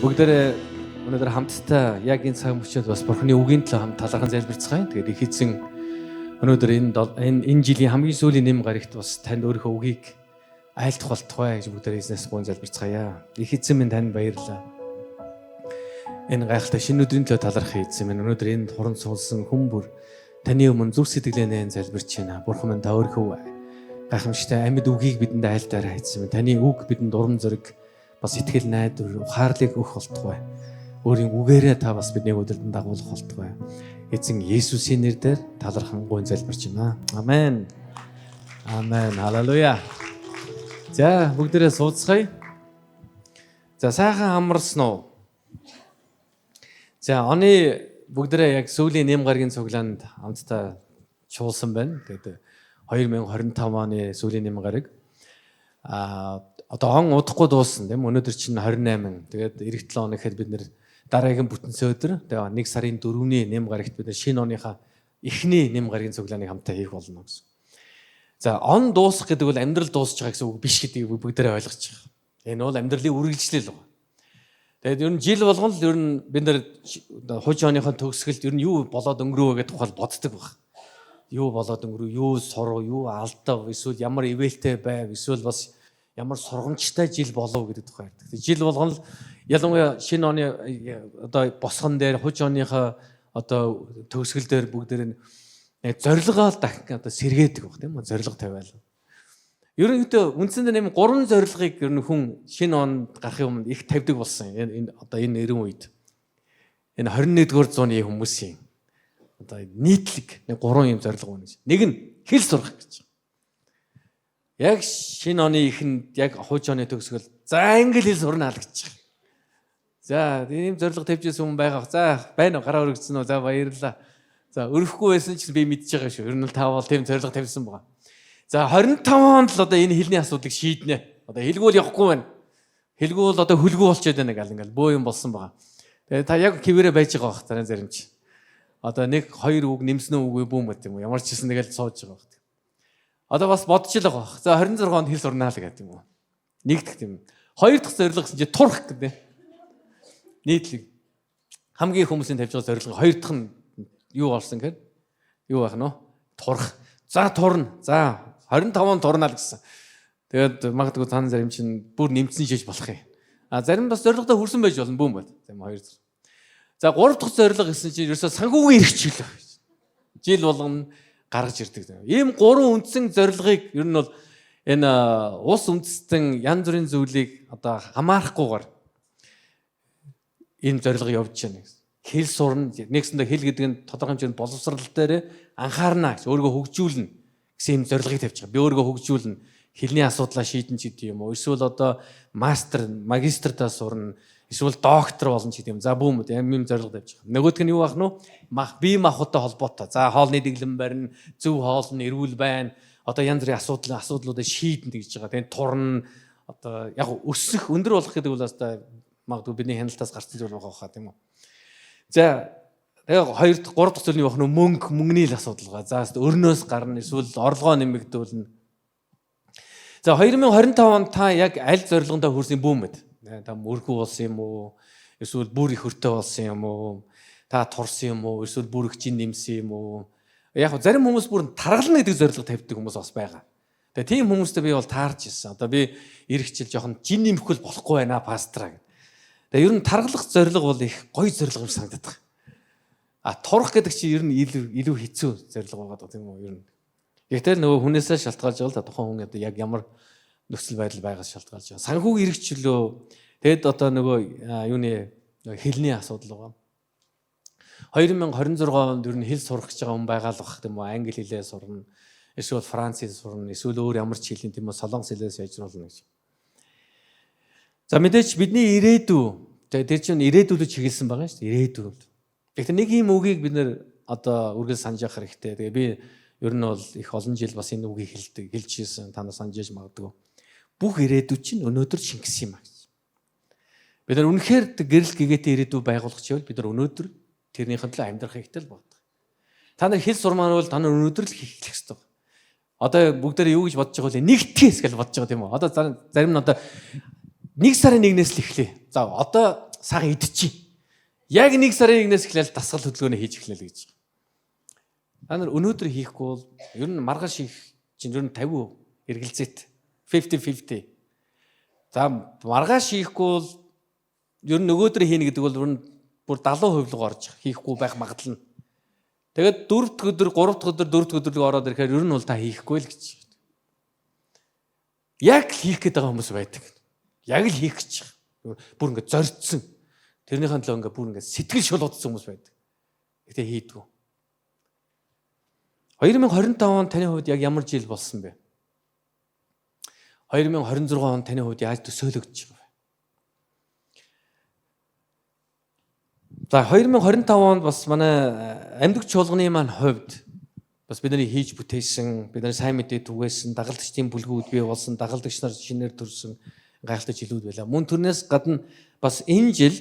бүгдээрээ өнөөдөр хамтдаа яг энэ цаг мөчид бас Бурхны үгийн төлөө хамт талархан залбирцгаая. Тэгээд их эзэн өнөөдөр энэ жилийн хамгийн сүүлийн нэм гарагт бас танд өөрийнхөө үгийг айлтах болтугай гэж бүгдээрээ эзнээс гуйн залбирцгаая. Их эзэн минь танд баярлалаа. Энэ гайхалтай шинэ өдрийн төлөө талархах эзэн минь өнөөдөр энд хорон суулсан хүмүүр таны өмнө зүрх сэтгэлээрээ залбирч байна. Бурхан минь та өөрийнхөө гайхамшигтай амьд үгийг бидэнд айлтаарай эзэн минь. Таны үг бидэнд урам зориг бас итгэл найдвар ухаарлыг өгөх болтугай. Өөрийн үгээрээ та бас бидний өдөртөнд дагуулах болтугай. Эзэн Есүсийн нэрээр талархан гуйн залбирч байна. Амен. Амен. Халелуя. За бүгдээрээ сууцгаая. За сайхан амарсан уу? За оны бүгдээрээ яг сүүлийн нэм гарагийн цуглаанд хамтдаа чуулсан байна. Тэгээд 2025 оны сүүлийн нэм гараг одоо он удахгүй дууссан тийм өнөөдөр чинь 28. Тэгээд эх 7 оны гэхэд бид нэр дараагийн бүтэнсэ өдөр тэгээд 1 сарын 4-ний нэм гарагт бид нэр шинэ оныхаа эхний нэм гарагийн цуглааныг хамтаа хийх болно гэсэн. За он дуусах гэдэг бол амьдрал дуусах байгаа гэсэн үг биш гэдгийг бүгдээрээ ойлгож байгаа. Энэ бол амьдралын үргэлжлэл байна. Тэгээд ер нь жил болгон л ер нь бид нэр хууч оныхоо төгсгөлд ер нь юу болоод өнгөрөө гэдэг тухай боддог баг. Юу болоод өнгөрөө, юу сурав, юу алдав, эсвэл ямар ивэлтэй байв, эсвэл бас ямар сургамжтай жил болов гэдэг тухай ярьдаг. Жил болгон л ялангуяа шинэ оны одоо босгон дээр хууч оныхоо одоо төгсгөл дээр бүгдээр нь зорилгоо дахин одоо сэргээдэг баг тийм үү? Зорилго тавиал. Ерөнхийдөө үндсэндээ нэм 3 зорилгыг ер нь хүн шинэ онд гарахын өмнө их тавьдаг болсон. Энэ одоо энэ 90 үед. Энэ 21-р зууны хүмүүсийн одоо нийтлэг 3 юм зорилго байна гэж. Нэг нь хэл сурах гэж. Яг шинэ оны ихэнд яг хууч оны төгсгөл за англи хэл сурна л гэж. За ийм зорилго тавьжсэн хүн байгаа. За байна уу гараа өргөцсөн үү? За баярлалаа. За өрөхгүй байсан ч би мэдчихэж байгаа шүү. Ер нь та бол тийм зорилго тавьсан байгаа. За 25 онд л одоо энэ хэлний асуудлыг шийднэ. Одоо хэлгүүл явахгүй байна. Хэлгүүл одоо хөлгүү болчиход байна гал ингээл бөө юм болсон байгаа. Тэгээ та яг хിവэрэ байж байгаа бах тарин заримч. Одоо 1 2 үг нэмсэн үгүй бүүм гэт юм уу? Ямар ч гэсэн тэгэл сууж байгаа бах. Одоо бас бодчихлоо бах. За 26 онд хэл сурнаа л гэдэг юм уу? Нэгдэх юм. Хоёр дахь зорилго гэсэн чинь турах гэдэг. Нийтлэг хамгийн хүмүүсийн тавьж байгаа зорилго хоёр дахь нь юу болсон гэхээр юу байх нь вэ? Турах. За турна. За 25-нд турнаа л гэсэн. Тэгээд магадгүй цаана зарим чинь бүр нэмсэн шийдэж болох юм. А зарим бас зорилгодоо хүрсэн байж болно бүүм бод. Тийм хоёр зэрэг. За гурав дахь зорилго гэсэн чинь ерөөсө санхүүгийн эрх чиглэл. Жил болгоно гаргаж ирдэг. Ийм 3 үндсэн зорилгыг ер нь бол энэ ус үндэстэн янз бүрийн зүйлийг одоо хамаарахгүйгээр энэ зорилго явж байна гэсэн. Хэл сурна. Нэгсэндээ хэл гэдэг нь тодорхой хэмжээнд боловсрал дээр анхаарна гэж өөрийгөө хөгжүүлнэ гэсэн юм зорилгыг тавьж байгаа. Би өөрийгөө хөгжүүлнэ. Хэлний асуудлаа шийдэн ч гэдэг юм уу. Эсвэл одоо мастер, магистртаа сурна. Эсвэл доктор болно ч гэдэг юм. За бүүм юм зорилго тавьж байгаа. Нөгөөх нь юу байх нь вэ? Бие махбодтой холбоотой. За хоолны дэглэм барина, зөв хоол нь эрүүл байна. Одоо янз бүрийн асуудлуудыг шийдэн гэж байгаа. Тэгээд турна. Одоо яг өсөх, өндөр болох гэдэг бол одоо магадгүй бидний хяналтаас гарсан зүйл байгаа хаа тийм үү. За тэгээ 2 3 дахь зүйлний байх нь мөнгөний л асуудал байгаа. За өрнөөс гарна эсвэл орлогоо нэмэгдүүлнэ. За 2025 онд та яг аль зорилгондоо хүрсэн бүүм мэд. Та мөргүү болсон юм уу? Эсвэл бүр их хөртөө болсон юм уу? Та турсан юм уу? Эсвэл бүр их чин нэмсэн юм уу? Яг зарим хүмүүс бүр таргална гэдэг зорилго тавьдаг хүмүүс бас байгаа. Тэгээ тийм хүмүүстэй би бол таарч ирсэн. Одоо би ирэх жил жоохон чин нэмэхгүй болохгүй байна пастраа гэдэг. Тэгээ ер нь таргалах зорилго бол их гоё зорилго юм санагдаад байна. А турах гэдэг чинь ер нь илүү хэцүү зорилго байгаа тийм үү ер нь. Гэхдээ нөгөө хүнээсээ шалтгаалж байгаа л тухайн хүн одоо яг ямар нөхцөл байдал байгаас шалтгаалж байгаа. Санхүүгийн эрх чөлөө тэгэд одоо нөгөө юуны хэлний асуудал байгаа. 2026 онд ер нь хэл сурах гэж байгаа хүн байгаа л бах тийм үү англи хэлээ сурна. Эсвэл франц хэл сурна. Эсвэл өөр ямар ч хэлний тийм үү солонгос хэлээс яжруулна гэж. За мэдээч бидний ирээдүй тэр чинь ирээдүйд чиглэсэн байгаа шүү дээ. Ирээдүйд. Тэгэхээр нэг юм үгийг бид нэр одоо үргэлж санаж явах хэрэгтэй. Тэгээ би ер нь бол их олон жил бас энэ үгийг хэлж ирсэн. Та нар санаж яж магадгүй. Бүх ирээдүй чинь өнөөдөр шингэсэн юм аа гэж. Бид нар үнэхээр гэрэл гэгээтэй ирээдүй байгуулах чивэл бид нар өнөөдөр тэрнийхэн төлөө амьдрах хэрэгтэй л байна. Та нар хэл сурмаар бол та нар өнөөдөр л хийх хэрэгтэй. Одоо бүгдээрээ юу гэж бодож байгаа вэ? Нэгтгэс гэж бодож байгаа тийм үү? Одоо зарим нь одоо 1 сарын 1-ээс л эхлэе. За одоо сайхан идчихье. Яг 1 сарын 1-ээс эхлээл дасгал хөдөлгөөнөө хийж эхлэв гэж. Та нар өнөөдөр хийхгүй бол ер нь маргааш хийх чинь ер нь 50% эргэлзээт 50-50. За маргааш хийхгүй бол ер нь нөгөөдөр хийнэ гэдэг бол ер нь бүр 70% л орж хийхгүй байх магадлал нь. Тэгээд 4 дахь өдөр, 3 дахь өдөр, 4 дахь өдөр ороод ирэхээр ер нь бол та хийхгүй л гэж. Яг хийх гээд байгаа хүмүүс байдаг. Яг л хийх гэж. Бүр ингэ зорьцсон. Тэрнийхэн төлөө ингэ бүр ингэ сэтгэл шулуудсан хүмүүс байдаг. Гэтэ хийдгүү. 2025 он таны хувьд яг ямар жил болсон бэ? 2026 он таны хувьд яаж төсөөлөгдөж байгаа вэ? За 2025 онд бас манай амьд чуулганы маань хувьд бас бидний хийж бүтээсэн, бидний сайн мэдээ түгээсэн, дагалдагчдын бүлгүүд бий болсон, дагалдагч нар шинээр төрсэн гайхалтай жилүүд байлаа. Мөн тэрнээс гадна бас энэ жил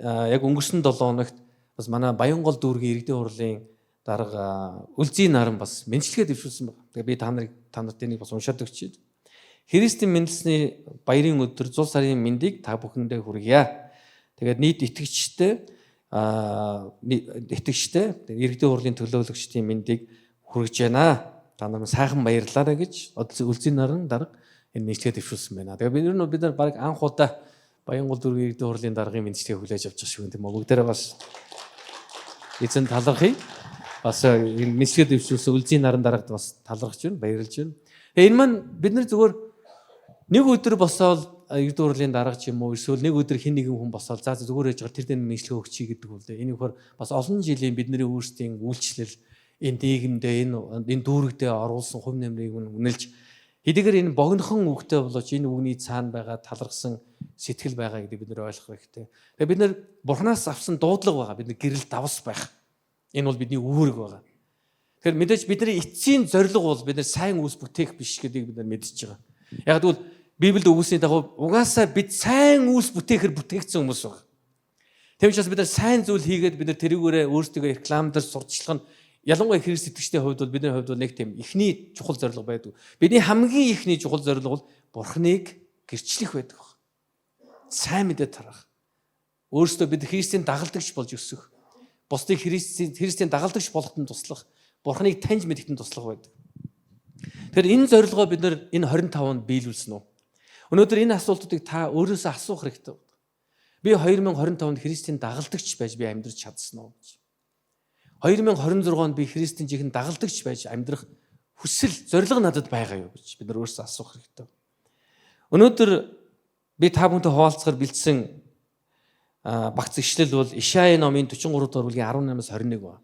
яг өнгөрсөн 7 хоногт бас манай Баянгол дүүргийн иргэдийн хурлын дарга Үлзий наран бас мэдлэгээ дэвшүүлсэн байна. Тэгээ би та нарт энийг бас уншаад өгчихэд. Христийн мэндэлсний баярын өдөр 100 сарын мэндийг та бүхэндээ хүргье. Тэгээд нийт итгэгчтэй иргэдийн хурлын төлөөлөгчдийн мэндийг хүргэж байна. Та нар сайхан баярлалаа гэж Үлзий наран дарга энэ мэдлэгээ дэвшүүлсэн байна. Тэгээ бид нар баг анх удаа Баянгол дүүргийн иргэдийн хурлын даргын мэдлэгээ хүлээж авч байгаа шиг юм. Бүгдээрээ бас эзэн талархъя. Бас энэ мэдлэгээ дэвшүүлсэн Үлзий наран дарагт бас талархаж байна, баярлж байна. Тэгээ энэ маань бид нар зүгээр нэг өдөр босоод иргэдийн хурлын дарга ч юм уу эсвэл нэг өдөр хэн нэгэн хүн босоод за зүгээр ээж байгаа тэр дэнд мэдлэгээ өгчий гэдэг үл дээ. Энэ ихэр бас олон жилийн бидний өөрсдийн үйлчлэл энэ нийгэмдээ энэ дүүрэгдээ оруулсан хувь нэмрийг үнэлж хэдийгээр энэ богинохон үгтэй болооч энэ үгний цаана байгаа талархсан сэтгэл байгаа гэдэг бид нэр ойлгох хэрэгтэй. Тэгээ бид нэр Бурханаас авсан дуудлага байгаа. Бид нэр гэрэл давс байх. Энэ бол бидний үүрэг байгаа. Тэгэхээр мэдээж бидний эцсийн зорилго бол бид нэр сайн үс бүтээх биш гэдгийг бид нар мэдчихэж байгаа. Яг тэгвэл Библиэд өгүүлсний дагуу угаасаа бид сайн үс бүтээхэр бүтээгдсэн хүмүүс байна. Тийм учраас бид нар сайн зүйл хийгээд бид нар тэрүүгээрээ өөрсдөө рекламдэр сурталчлах нь ялангуяа Христ итгэгчдийн хувьд бол бидний хувьд бол нэг тийм ихний чухал зорилго байдаг. Бидний хамгийн ихний чухал зорилго бол Бурхныг гэрчлэх байдаг. Сайн мэдээ тарах. Өөрсдөө бид Христийн дагалдагч болж өсөх. Бусдыг Христийн дагалдагч болоход нь туслах. Бурхныг таньж мэдэхэд нь туслах байдаг. Тэгэхээр энэ зорилгоо бид нар энэ 25-нд биелүүлсэн үү? Өнөөдөр энэ асуултуудыг та өөрөөсөө асуух хэрэгтэй байна. Би 2025-нд Христийн дагалдагч байж би амьдрч чадсан уу гэж. 2026 онд би Христийн жихэн дагалдагч байж амьдрах хүсэл, зорилго надад байгаа юу гэж бид нар өөрөөсөө асуух хэрэгтэй. Өнөөдөр би та бүхэнтэй хуваалцахаар бэлдсэн багц ишлэл бол Ишая номын 43 дугаар бүлгийн 18-аас 21 ба.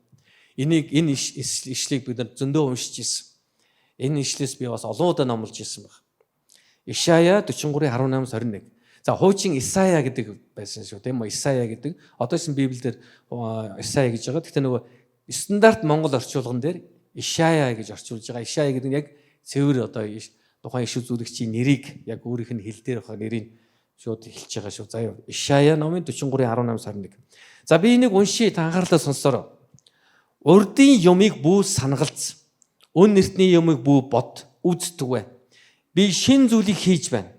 Энэ ишлэлийг бид нар зөндөө уншиж ирсэн. Энэ ишлээс би бас олон удаа номлож ирсэн баг. Ишая 43:18-аас 21. За хуучин Исая гэдэг байсан шүү тийм үү? Исая гэдэг. Одоосэн Библиэлд Исая гэж байгаа. Гэхдээ нөгөө стандарт Монгол орчуулган дээр Ишая гэж орчуулж байгаа. Ишая гэдэг нь яг цэвэр одоо тухайн иш үзүүлэгчийн нэрийг яг өөрийнх нь хэл дээр байгаа нэрийг шууд хэлж байгаа шүү. За Ишая номын 43:18-аас 21. За би энийг уншия та анхаарлаа сонсороо. Урдын юмыг бүү санагалц. Өн нэртний юмыг бүү бод. Үздэг бай. Би шин зүйлийг хийж байна.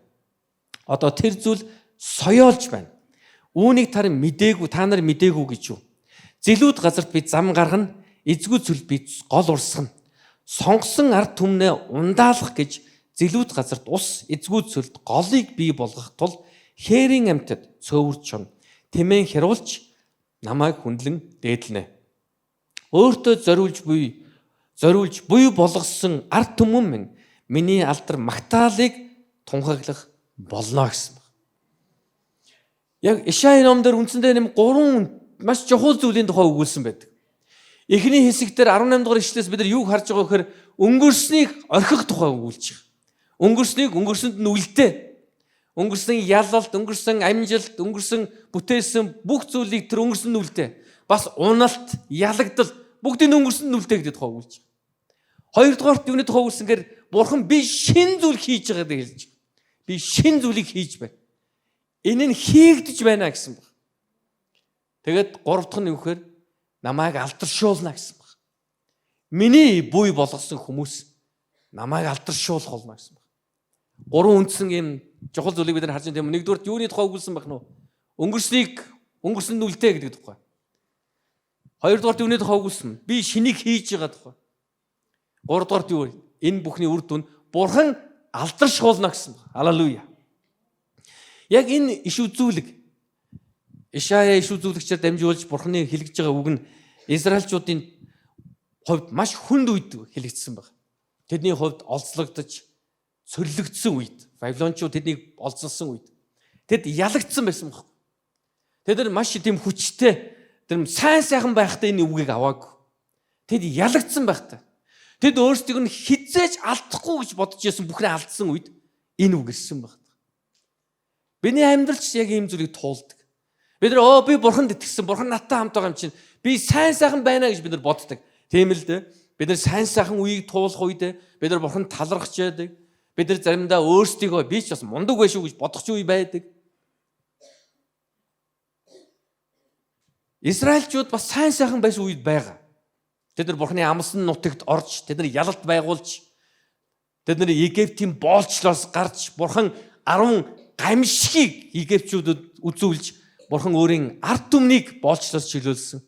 Одоо тэр зүйл соёолж байна. Үүнийг та нар мэдээгүй гэж юу? Зэлүүд газарт би зам гаргана, эзгүй зүйл би гол урсгана. Сонгосон ард түмнээ ундаалах гэж зэлүүд газарт ус, эзгүй зүйлд голыг бий болгох тул хээрийн амьтад цөөвөрч чон. Тэмээн хяруулж намайг хүндлэн дээдлэнэ. Өөртөө зориулж буй болгосон ард түмэн минь миний алдар магтаалыг тунхаглах болно гэсэн байна. Яг Ишая номдэр үндсэндээ нэм 3 маш чухал зүйлийн тухай өгүүлсэн байдаг. Эхний хэсэгтэр 18 дугаар ишлээс бид нар юуг харж байгаа гэхээр өнгөрснийг орхих тухай өгүүлж байгаа. Өнгөрсөнд нь үлдээ. Өнгөрсөн ялалт, өнгөрсөн амжилт, өнгөрсөн бүтээсэн бүх зүйлийг тэр өнгөрсөн нь үлдээ. Бас уналт, ялагдал бүгдийн өнгөрсөн нь үлдээ гэдэг тухай өгүүлж байгаа. Хоёрдугаарт юуны тухай өгүүлсэнгээр Бурхан би шин зүйл хийж байгаа гэж хэлж байгаа. Би шин зүйлийг хийж байна. Энэ нь хийгдэж байна гэсэн баг. Тэгээд гурав дахь нь юу гэхээр намайг алдаршуулна гэсэн баг. Миний буй болгосон хүмүүс намайг алдаршуулах болно гэсэн баг. Гурван үндсэн юм чухал зүйлийг бид нар харж байгаа юм. Нэгдүгээр юуны тухай өгүүлсэн байх нь вэ? өнгөрсөн нүлтэй гэдэг тухай. Хоёрдугаар дүнээд хавгуулсан. Би шинийг хийж байгаа тухай. Гуравдугаар юу вэ? Энэ бүхний үр дүн Бурхан алдаршуулна гэсэн. Халелуя. Яг энэ иш үзүүлэг Ишая иш үзүүлэгчээр дамжуулж Бурханы хэлгэж байгаа үг нь Израильчуудын хувьд маш хүнд үед хэлэгдсэн байна. Тэдний хувьд олзлогдож, цөрлөгдсөн үед, Вавилончууд тэднийг олзлсон үед тэд ялагдсан байсан баг. Тэд нар маш тийм хүчтэй, тэр сайн сайхан байхдаа энэ үгийг аваагүй. Тэд ялагдсан байхдаа. Тэд өөрсдийг нь хизээж алдахгүй гэж бодож байсан бүхнээ алдсан үед энэ үг ирсэн баг. Биний амьдралч яг ийм зүйлийг туулдаг. Бид нар би Бурханд итгэсэн, Бурхан надтай хамт байгаа юм чинь би сайн сайхан байна гэж бид нар боддог. Тийм л дээ. Бид нар сайн сайхан үеийг туулах үед бид нар Бурханд талархаж байдаг. Бид нар заримдаа өөрсдийгөө би ч бас мундаг байх шүү гэж бодох үе байдаг. Израильчууд бас сайн сайхан байсан үед байгаа. Тэд нар Бурханы амсан нутагт орж, тэд нар ялалт байгуулж, тэд нар Египтийн боолчлоос гарч, Бурхан 10 гамшигыг Египтчүүдэд үзүүлж, Бурхан өөрийн ард түмнийг боолчлоос чөлөөлсөн.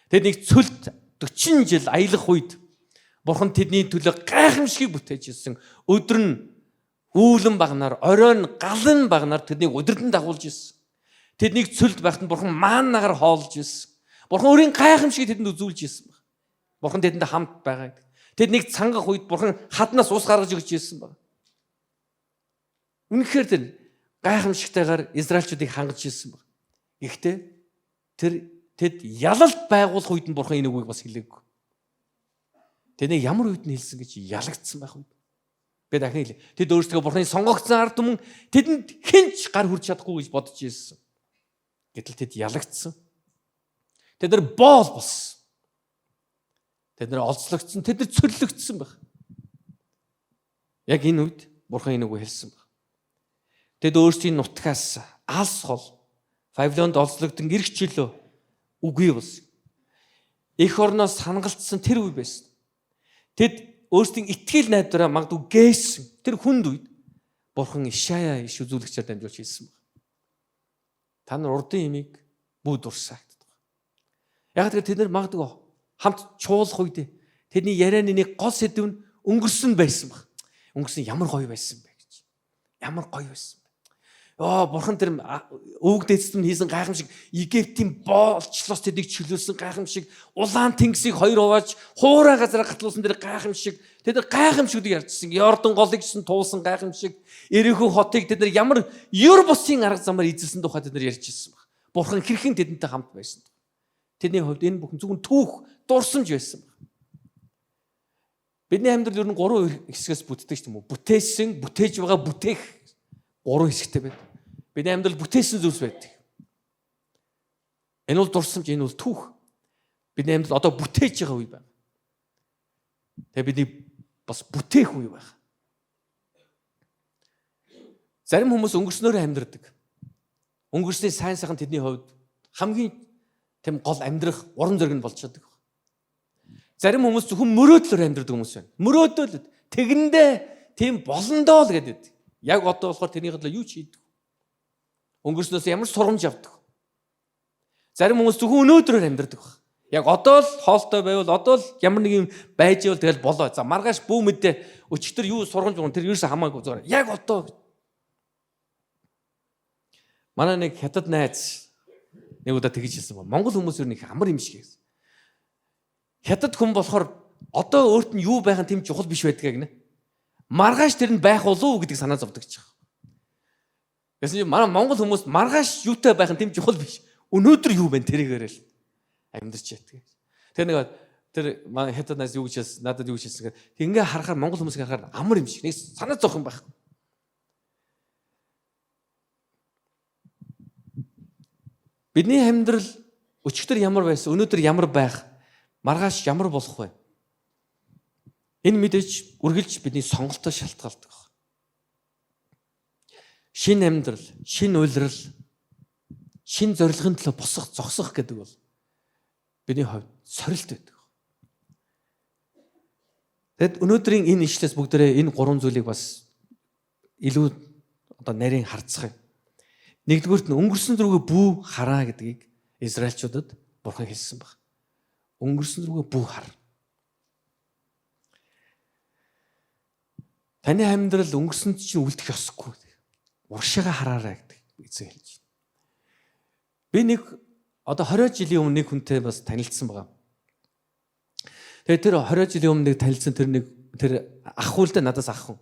Тэднийг цөлд 40 жил аялах үед Бурхан тэдний төлөө гайхамшигыг бүтээж ирсэн. Өдөр нь үүлэн багнаар, оройн галан багнаар тэднийг удирдан дагуулж ирсэн. Тэднийг цөлд байхад Бурхан мааннагаар хоолж ирсэн. Бурхан өөрийн гайхамшигыг тэдэнд үзүүлж ирсэн. Бурхан тэдэнд хамт байгаа гэдэг. Тэднийг цангах үед Бурхан хаднаас ус гаргаж өгч ирсэн байна. Үнэхээр тэр гайхамшигтайгаар Израильчуудыг хангаж ирсэн байна. Гэхдээ тэд ялалт байгуулах үед нь Бурхан энэ үгийг бас хэлээгүй. Тэдний ямар үед нь хэлсэн гэж ялагдсан байх үед. Би дахин хэлээ. Тэд өөрсдөө Бурханы сонгогдсон ард түмэн тэдэнд хинч гар хүрч чадахгүй гэж бодож ирсэн. Гэтэл тэд ялагдсан. Тэд нар боол болсон. Тэд нар олзлогдсон, тэд нар цөрлөгдсөн байх. Яг энэ үед Бурхан энэ үг хэлсэн байх. Тэд өөрсдийн нутгаас алс хол Вавилонд олзлогдсон эрх чөлөө үгүй болсон. Эх орноос хангалтсан тэр үе байсан. Тэд өөрсдийн итгэл найдвараа магадгүй гээсэн тэр хүнд үед Бурхан Ишая иш үзүүлэгчээр дамжуулж хэлсэн байна. Та нар урдын имийг бүү дурсаагд. Яг тэгэхээр тэд нар магадгүй хамт чуулах үед тэдний ярианы нэг гол сэдв нь өнгөрсөн байсан баг. Өнгөрсөн ямар гоё байсан бэ гэж. Ямар гоё байсан бэ. Бурхан тэр өвөг дээдсэд нь хийсэн гайхамшиг, Египтийн боолчлоос тэднийг чөлөөлсөн гайхамшиг, улаан тэнгисийг хоёр хувааж хуурай газараа гатлуулсан тэр гайхамшиг, тэд нар гайхамшигуудыг ярьжсэн. Йордан голыг ч туулсан гайхамшиг, Эрихо хотыг тэд нар ямар ёр бусын арга замаар эзэлсэн тухай тэд нар ярьж ирсэн баг. Бурхан хэрхэн тэдэнтэй хамт байсан. Тэдний хувьд энэ бүхэн зөвхөн түүх, дурсамж байсан баг. Бидний амьдрал ер нь 3 хэсгээс бүтдэг ч юм уу. Бүтээсэн, бүтээж байгаа бүтээх 3 хэсэгтэй байна. Бидний амьдрал бүтээсэн зүйлс байдаг. Энэ бол дурсамж, энэ бол түүх. Бидний амьдрал одоо бүтээж байгаа үе байна. Тэгээ бидний бас бүтээх үе байна. Зарим хүмүүс өнгөрснөөрөө амьдрдаг. Өнгөрсний сайн сайхан тэдний хувьд хамгийн тэм гол амьдрах урам зориг нь болж чаддаг. Зарим хүмүүс зөвхөн мөрөөдлөөр амьдрдаг хүмүүс байна. Мөрөөдөл тэгэндээ тийм болондоо л гэдэг. Яг одоо болохоор тэрний хадлаа юу ч хийдэг. Өнгөрснөөс ямар сургамж авдаг. Зарим хүмүүс зөвхөн өнөөдрөөр амьдрдаг баг. Яг одоо л хоолтой байвал одоо л ямар нэг юм байж ивэл тэгэл болоо. За маргааш бүү мэдээ өчтөр юу сургамж өгөн тэр ерөөсөө хамаагүй зүгээр. Яг одоо. Манай нэг хятад найз нэг удаа тэгж хэлсэн байна. Монгол хүмүүс ер нь их амар юм шиг гэсэн. Хятад хүн болохоор одоо өөрт нь юу байх нь тийм чухал биш байдаг гэнэ. Маргааш тэр нь байх болов уу гэдэг санаа зовдөг ч юм. Гэсэн чинь манай монгол хүмүүс маргааш юутай байх нь тийм чухал биш. Өнөөдөр юу байна тэрийгээр л амьдарч ятдаг. Тэр манай хятад найз юу гэж надад юу гэж хэлсэн гэхээр ингээ харахаар монгол хүмүүсийг харахаар амар юм шиг нэг санаа зовх юм байхгүй. Бидний амьдрал өчигдөр ямар байсан, өнөөдөр ямар байх, маргааш ямар болох вэ? Энэ мэдээж үргэлж бидний сонголтоо шалтгаалдаг. Шинэ амьдрал, шинэ уйлрал, шинэ зорилгын төлөө босох, зогсох гэдэг бол бидний хувьд сорилт байдаг. Тэгэд өнөөдрийн энэ ишлээс бүгдээрээ энэ 3 зүйлийг бас илүү одоо нарийн харцгаая. Нэгдүгüүрт нь өнгөрсөн рүүгээ бүү хараа гэдгийг Израильчуудад Бурхан хэлсэн баг. Өнгөрсөн рүүгээ бүү хар. Таны амьдрал өнгөрсөнд чинь үлдэх ёсгүй. Уршигаа хараарай гэдэг эзэн хэлж байна. Би нэг одоо 20 жилийн өмнө нэг хүнтэй бас танилцсан байгаа. Тэгээ тэр 20 жилийн өмнө нэг танилцсан тэр ах хүлдэ надаас ах хүн.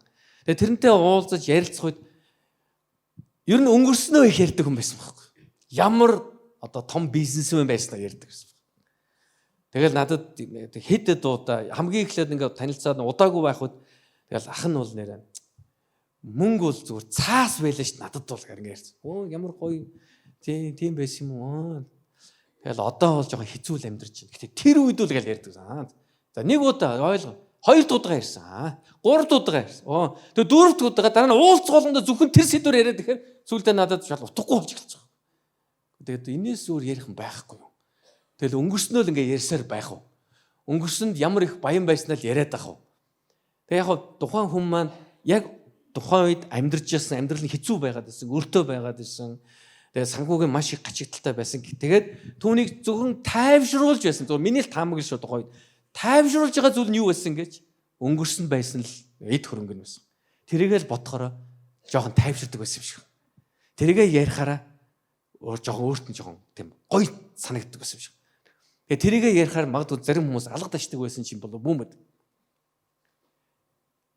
Тэгээ тэрнтэй уулзаж ярилцах үед ер нь өнгөрснөө их ярьдаг хүн байсан байхгүй. Ямар одоо том бизнесмен байснаа ярьдаг гэсэн. Тэгэл надад хэд удаа хамгийн эхлээд ингээд танилцаад удаагүй байхад тэгэл ах нь бол нэрээ мөнгө бол зүгээр цаас байлаа ш надад бол гэрэн ярьсан. Оо ямар гоё тийм байсан юм уу. Тэгэл одоо бол жоохон хэцүү амьдарч байна. Гэтэ тэр үед л гэл ярьдаг. За нэг удаа ойлгоо. Хоёр удаа ярьсан. Гурав удаа ярьсан. Тэгээ дөрөвд удаа дараа нь уулзгуулганд зөвхөн тэр сэдвээр яриад тэгэхээр сүүлдээ надад шал утгагүй болж эхэлж байгаа. Тэгээд энэс өөр ярих юм байхгүй юу. Тэгэл өнгөрснөө л ингээ ярьсаар байх уу. Өнгөрсөнд ямар их баян байснаа л яриад ах уу. Тэгээ яг тухайн хүн маань яг тухайн үед амьдарч байсан амьдрал нь хэцүү байгаад байсан, өртөө байгаад байсан. Тэгээ санхүүгийн маш их гачигдaltaй байсан. Тэгээд түүнийг зөвхөн тайвшруулж байсан. Зөв миний л таамаглал шүү тухайн үед. Тайвшруулж байгаа зүйл нь юу байсан гэж өнгөрсөн байсан л эд хөрөнгө байсан. Тэрийгэл бодохороо жоохон тайвширдаг байсан юм шиг. Тэрийгээ ярихаараа жоохон өөрт нь жоохон тийм гоё санагддаг байсан юм шиг. Тэгээ тэрийгээ ярихаар магадгүй зарим хүмүүс алга дашдаг байсан юм болов бүүмэд.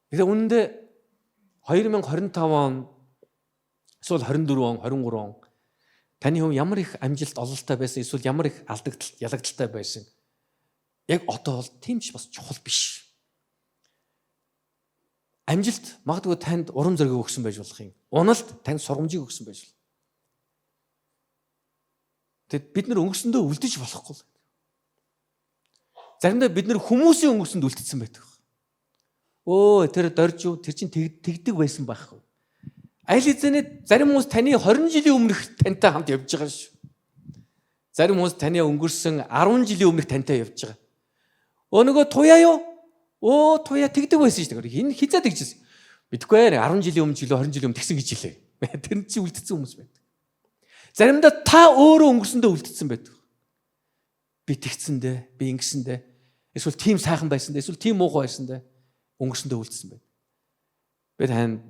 Тэгээ үнэндээ 2025 он эсвэл 24 он 23 он таны хувь ямар их амжилт ололтой байсан эсвэл ямар их алдагдал ялагдaltaй байсан яг одоо бол тийм ч бас чухал биш. Амжилт магадгүй танд урам зориг өгсөн байж болох юм. Уналт танд сургамжийг өгсөн байж болно. Тэгэд бид нар өнгөрсөндөө үлдэж болохгүй. Заримдаа бид нар хүмүүсийн өнгөрсөнд үлдсэн байдаг. Өө тэр дорж юу тэр чинь тэгдэг байсан байхгүй. Аль хэзээ зарим хүмүүс таны 20 жилийн өмнөх тантай хамт явж байгаа шүү. Зарим хүмүүс таны өнгөрсөн 10 жилийн өмнөх тантай явж байгаа. Нөгөө туяа юу? Туяа тэгдэг байсан шүү дээ. Хин хизээ тэгжсэн. Мэдгүй 10 жилийн өмнө жилөө 20 жилийн өмнө тэгсэн гэж хэлээ. Тэр чинь үлдсэн хүмүүс байдаг. Заримдаа та өөрөө өнгөрсөндөө үлдсэн байдаг. Би тэгсэндээ, би ингэсэндээ, эсвэл тийм сайхан байсандаа, эсвэл тийм муухай байсандаа өнгөрсөндөө үлдсэн байдаг. Би танд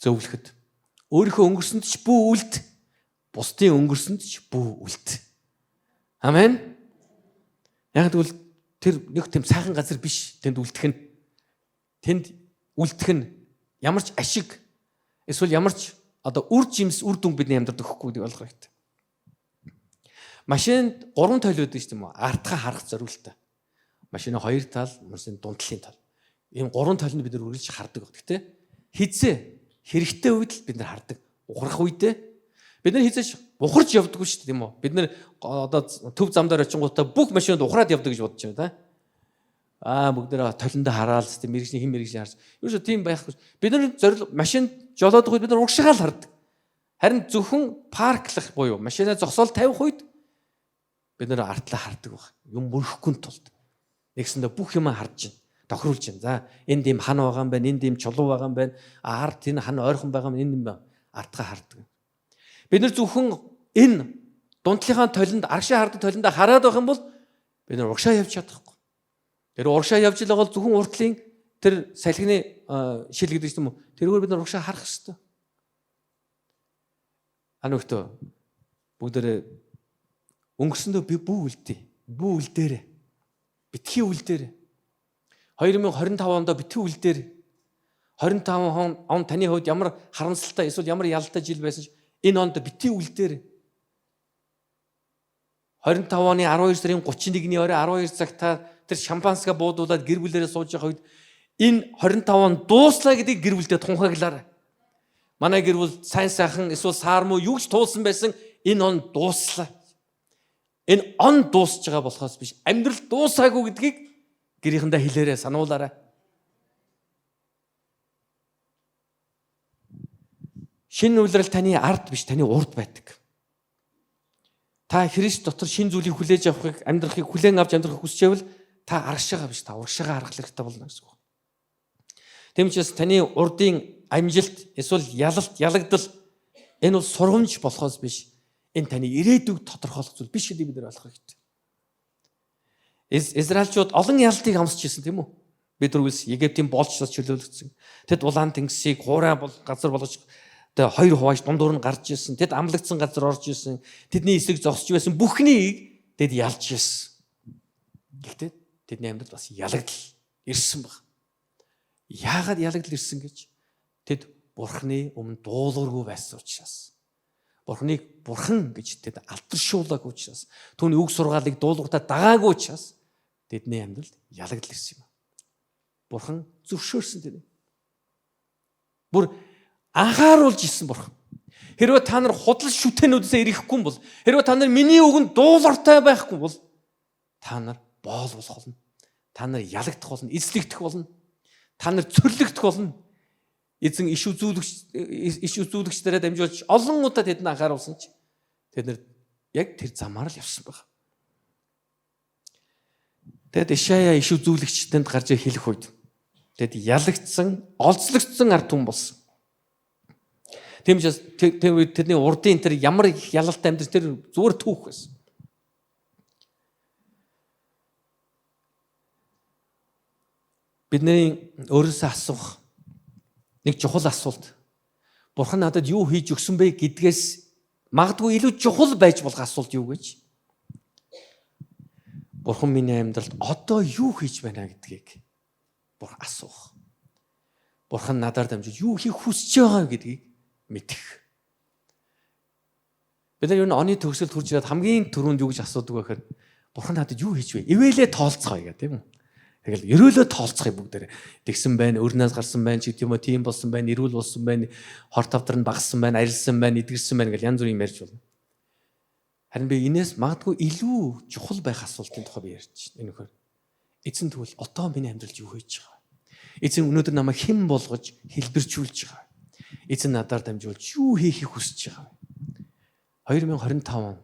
зөвлөхөд өөрийнхөө өнгөрсөнд ч бүү үлд, бусдын өнгөрсөнд ч бүү үлд. Амен. Яг тэгвэл тэр нэг тийм сайхан газар биш тэнд үлдэх нь. Тэнд үлдэх нь ямар ч ашиг эсвэл ямар ч одоо үр жимс үр дүн бидний амьдралд өгөхгүй гэдэг ойлгох хэрэгтэй. Машинд 3 тойл байдаг шүү дээ юм уу? Артгаа харах зориултаа. Машины 2 тал, машины дундлын тал. Ийм 3 талд бид нар үргэлж хардаг. Гэхдээ хизээ хэрэгтэй үед л бид нар хардаг. Ухрах үедээ бид нар хизээш ухарч явдаггүй шүү дээ тийм үү? Бид нар одоо төв замдаар очингуудаа бүх машинууд ухраад явдаг гэж бодож байна та. Бүгд нэр толиндоо хараад тийм мэрэгжлийн хин мэрэгжлийн харж. Юу ч тийм байхгүй. Бид нар машин жолоодох үед бид нар урагшаага л хардаг. Харин зөвхөн парклах буюу машинаа зогсоол тавих үед бид нар артлаа хардаг баг. Юм мөрөхгүй тулд. Нэгсэндээ бүх юм харж байна. Тохируулж байна. За энд ийм хан байгаа юм байна, энд ийм чулуу байгаа юм байна. Ард энэ хан ойрхон байгаа юм, энэ юм артгаа хардаг. Бид нар зөвхөн энэ дундлынхаа толинд аргашаа хардаг толиндоо хараад байх юм бол бид нар урагшаа явж чадахгүй. Тэр урагшаа явж л байгаа бол зөвхөн уртлын тэр салхины шил гэдэг юм уу? Тэргээр бид нар урагшаа харах хэрэгтэй. Аногтөө бүгдээрээ өнгөрсөндөө би бүү үлдээ. Бүү үлдээрээ. Битгий үлдээрээ. 2025 онд битгий үлдээрээ. 25 он таны хувьд ямар харамсалтай эсвэл ямар ялалтай жил байсан ч энэ онд битгий үлдээрээ. 25 оны 12 сарын 31-ний орой 12 цагт та тэр шампанска буудуулаад гэр бүлээрээ сууж байгаа үед энэ 25 он дууслаа гэдгийг гэр бүлдээ тунхаглаарай. Манай гэр бүл сайн сайхан эсвэл саармуу юу ч туулсан байсан энэ он дууслаа. Энэ он дуусж байгаа болохоос биш амьдрал дуусаагүй гэдгийг гэрийнхэндээ хэлээрээ сануулаарай. Шинэ үйлрэл таны ард биш таны урд байдаг. Та Христ дотор шинэ зүйлийг хүлээж авахыг амьдрахыг хүлээн авч амьдрахыг хүсчээвэл та аргашаага биш та урагшаага харах хэрэгтэй болно гэсэн үг. Тийм учраас таны урдын амжилт эсвэл ялалт ялагдал Энэ бол сургамж болохоос биш. Энэ таны ирээдүйг тодорхойлох зүйл биш гэдгийг бид нар ойлгох хэрэгтэй. Израильчууд олон ялтыг амсч ирсэн тийм үү? Бид түргээс Египтийн боолчлоос чөлөөлөгдсөн. Тэд улаан тэнгисийг хуурай газар болгож хоёр хувааж дундуур нь гарч ирсэн. Тэд амлагдсан газар орж ирсэн. Тэдний эсрэг зогсож байсан бүхнийг тэд ялж ирсэн. Гэхдээ тэдний амьдралд бас ялагдал ирсэн баг. Яагаад ялагдал ирсэн гэж? Тэд Бурхны өмнө дуулуургүй байсан учраас. Бурхныг Бурхан гэж тэд алдаршуулаагүй учраас. Түүний үг сургаалыг дуулууртаа дагаагүй учраас тэдний амьдралд ялагдал ирсэн юм. Бурхан зөвшөөрсөн тэд. Бүр анхааруулж исэн Бурхан. Хэрвээ та нар худал шүтэнүүдээс ирэхгүй бол, хэрвээ та нар миний үгэнд дуулууртай байхгүй бол та нар боол болох болно. Та нар ялагдах болно, эзлэгдэх болно. Та нар цөрлөгдөх болно. Эзэн иш үзүүлэгчдэрээ дамжуулж олон удаа тэдний анхааруулсан ч тэд нар яг тэр замаар л явсан байна. Тэгэд Ишая иш үзүүлэгчдэнд гарч хэлэх үед тэд ялагдсан, олзлогдсон ард түмэн болсон. Тийм ч тэдний урдын тэр ямар их ялалтай амьдрал тэр зүгээр түүх байсан. Бидний өөрөөсөө асуух нэг чухал асуулт. Бурхан надад юу хийж өгсөн бэ гэдгээс магадгүй илүү чухал байж болох асуулт юу гэж? Бурхан миний амьдралд одоо юу хийж байна гэдгийг Бурхан асуух. Бурхан надаар дамжиж юу хийх хүсэж байгаа гэдгийг мэдэх. Бид нар юу н оны төгсөлд хурж ирээд хамгийн түрүүнд юу гэж асуудаг вэ гэхээр Бурхан надад юу хийж вэ? Ивэлээ тоолцгоё гэх тийм үү? Тэгэл ерөөлөө тоолцохыг бүгдээр тэгсэн байна, өрнөөс гарсан байна, ч тийм үү, тийм болсон байна, эрүүл болсон байна, хор тавдар нь багассан байна, арилсан байна, эдгэрсэн байна гэл янз бүрийн ярьж болно. Харин би энэс магадгүй илүү чухал байх асуултын тухай би ярьж байна. Энэ нөхөр. Эзэн тэгвэл одоо миний амьдралд юу хийж байгаа? Эзэн өнөөдөр намайг хэн болгож хэлбэржүүлж байгаа? Эзэн надаар дамжуулж юу хийхийг хүсэж байгаа вэ? 2025 он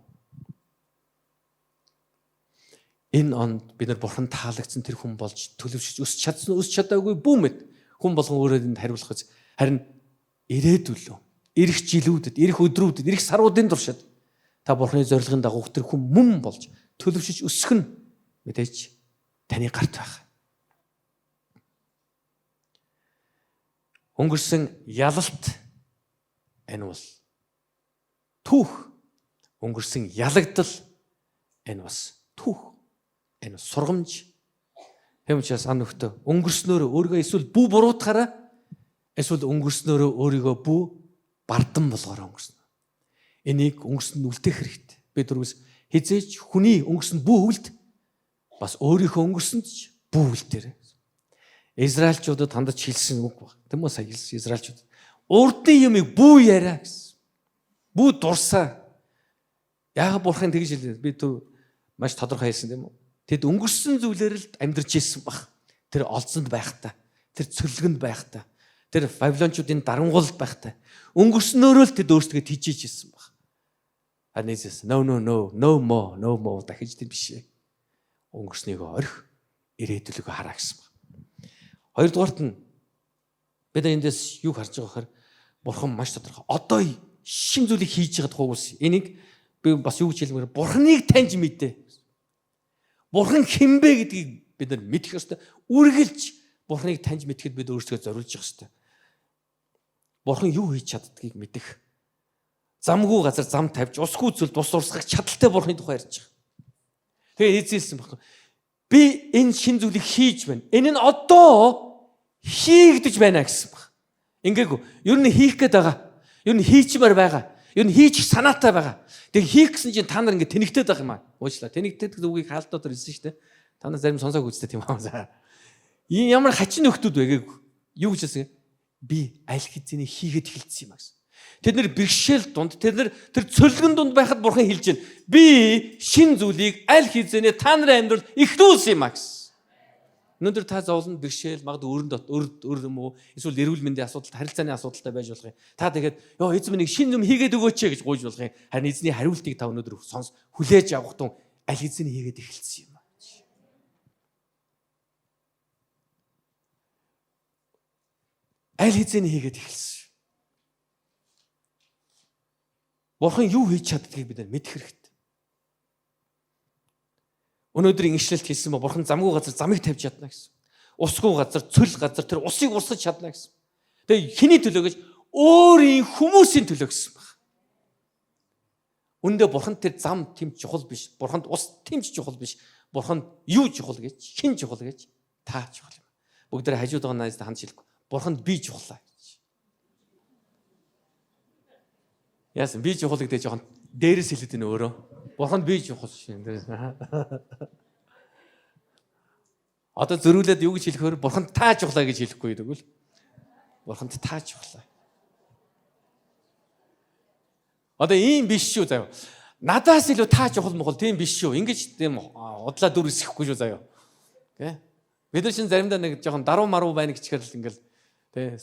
энэ онд бид нар Бурхан таалагдсан тэр хүн болж төлөвшөж өсч чадсан өсч чадаагүй бүүмэд хүн болгон өөрөө энд хариулах гэж харин ирээдүйлөө ирэх жилүүдэд ирэх өдрүүдэд ирэх саруудын туршид та Бурханы зорилгын дагуу тэр хүн мөн болж төлөвшөж өсөх нь мэдээж таны гарт байх. Өнгөрсөн ялалт энэ бол түүх. Өнгөрсөн ялагдал энэ бас түүх. Энэ сургамж. Хэм учраас ан нөхдөд өнгөрснөөрөө өөрийгөө эсвэл бүү буруутахаараа эсвэл өнгөрснөөрөө өөрийгөө бүү бардан болгоорой өнгөрснө. Энийг өнгөрсөнд үлдээх хэрэгтэй. Би дөрвөөс хизээч хүний өнгөрсөнд бүү үлд бас өөрийнхөө өнгөрсөнд ч бүү үлдээрэй. Израильчуудад хандаж хэлсэн үг баг. Тийм үү сая хэлсэн Израильчууд. Урдын юмыг бүү яриа гэсэн. Бүү дурсаа. Яагаад Бурхан тэгж хэлээ? Би түр маш тодорхой хэлсэн тийм үү? Тэд өнгөрсөн зүйлээр л амьдарч ирсэн баг. Тэр олзонд байхдаа, тэр цөлгөнд байхдаа, тэр Вавилончуудын дарангуулд байхдаа өнгөрснөөрөө л тэд өөрсдөө тижиж ирсэн баг. Анизэс no more дахиж тэр биш ээ. Өнгөрснийгөө орхи, ирээдүлгөө хараа гэсэн баг. Хоёрдугаарт нь бид эндээс юу харж байгаа гэхээр Бурхан маш тодорхой. Одоо шин зүйлийг хийж байгаа тухайгүйс. Энийг би бас юу гэж хэлмээр Бурханыг таньж мэдээ. Бурхан хинбэ гэдгийг бид нар мэдэх ёстой. Үргэлж Бурханыг таньж мэдхэд бид өөрсдөө зориулж явах ёстой. Бурхан юу хийж чаддгийг мэдэх. Замгүй газар зам тавьж, усгүй зүйл тус урсгах чадaltaй Бурханы тухай ярьж байгаа. Тэгээ эзэлсэн баггүй. Би энэ шин зүйлийг хийж байна. Энэ нь одоо хийгдэж байна гэсэн баг. Ингээгүй. Ер нь хийх гээд байгаа. Ер нь хийчмээр байгаа. Ер нь хийчих санаатай байгаа. Тэг хийх гэсэн чинь та нар ингэ тэнэгтээд байгаа юм аа. Уучлаа. Тэнэгтээд үгийг хаалтаа дээр хэлсэн шүү дээ. Та нар зарим сонсоог үзтээ тийм аа. Энэ ямар хачин нөхдүүд вэ гээг юу гэж хэлсэн? Би аль хэзээний хийгээд эхэлсэн юм аа гэсэн. Тэд нэр бэрхшээл дунд тэр цөлгөн дунд байхад Бурхан хэлж байна. Би шин зүйлийг аль хэзээний та нарын амьдралд ихлүүлсэн юм аа гэсэн. Өнөөдөр та зовлон бэрхшээл магадгүй өр юм уу эсвэл эрүүл мэндийн асуудалтай харилцааны асуудалтай байж болох юм. Та тэгээд ёо эзэн минь шин юм хийгээд өгөөч гэж гуйж болох юм. Харин эзний хариултыг та өнөөдөр хүлээж авах тун аль хэзээний хийгээд эхэлсэн юм аа. Аль хэзээний хийгээд эхэлсэн. Бурхан юу хийж чаддгийг бид мэдэх хэрэгтэй. Өнөөдрийн ишлэлт хэлсэн ба Бурхан замгүй газар замыг тавьж чадна гэсэн. Усгүй газар, цөл газар тэр усыг урсгаж чадна гэсэн. Тэгээ хэний төлөө гэж өөрийн хүмүүсийн төлөө гэсэн баг. Үндэ Бурханд тэр зам тэм чухал биш. Бурханд ус тэмч чухал биш. Бурханд юу чухал гэж, хэн чухал гэж та чухал юм. Бүгдээ хажууд байгаа найзтай ханд шилэхгүй. Бурханд би чухлаа гэж. Яасан би чухал гэдэг жоохон дээрээс хэлээд байна өөрөө. Бурханд би чухал шин. Одоо зөрүүлээд юу гэж хэлэхээр Бурханд та чухлаа гэж хэлэхгүй гэдэг үл. Бурханд та чухлаа. Одоо ийм биш шүү заяа. Надаас илүү та чухал мохол тийм биш шүү. Ингэж тийм удлаа дүр эсэхгүй шүү заяа. Тэ? Бид нар чинь заримдаа нэг жоохон даруу маруу байна гэчихээр л ингээл тэ.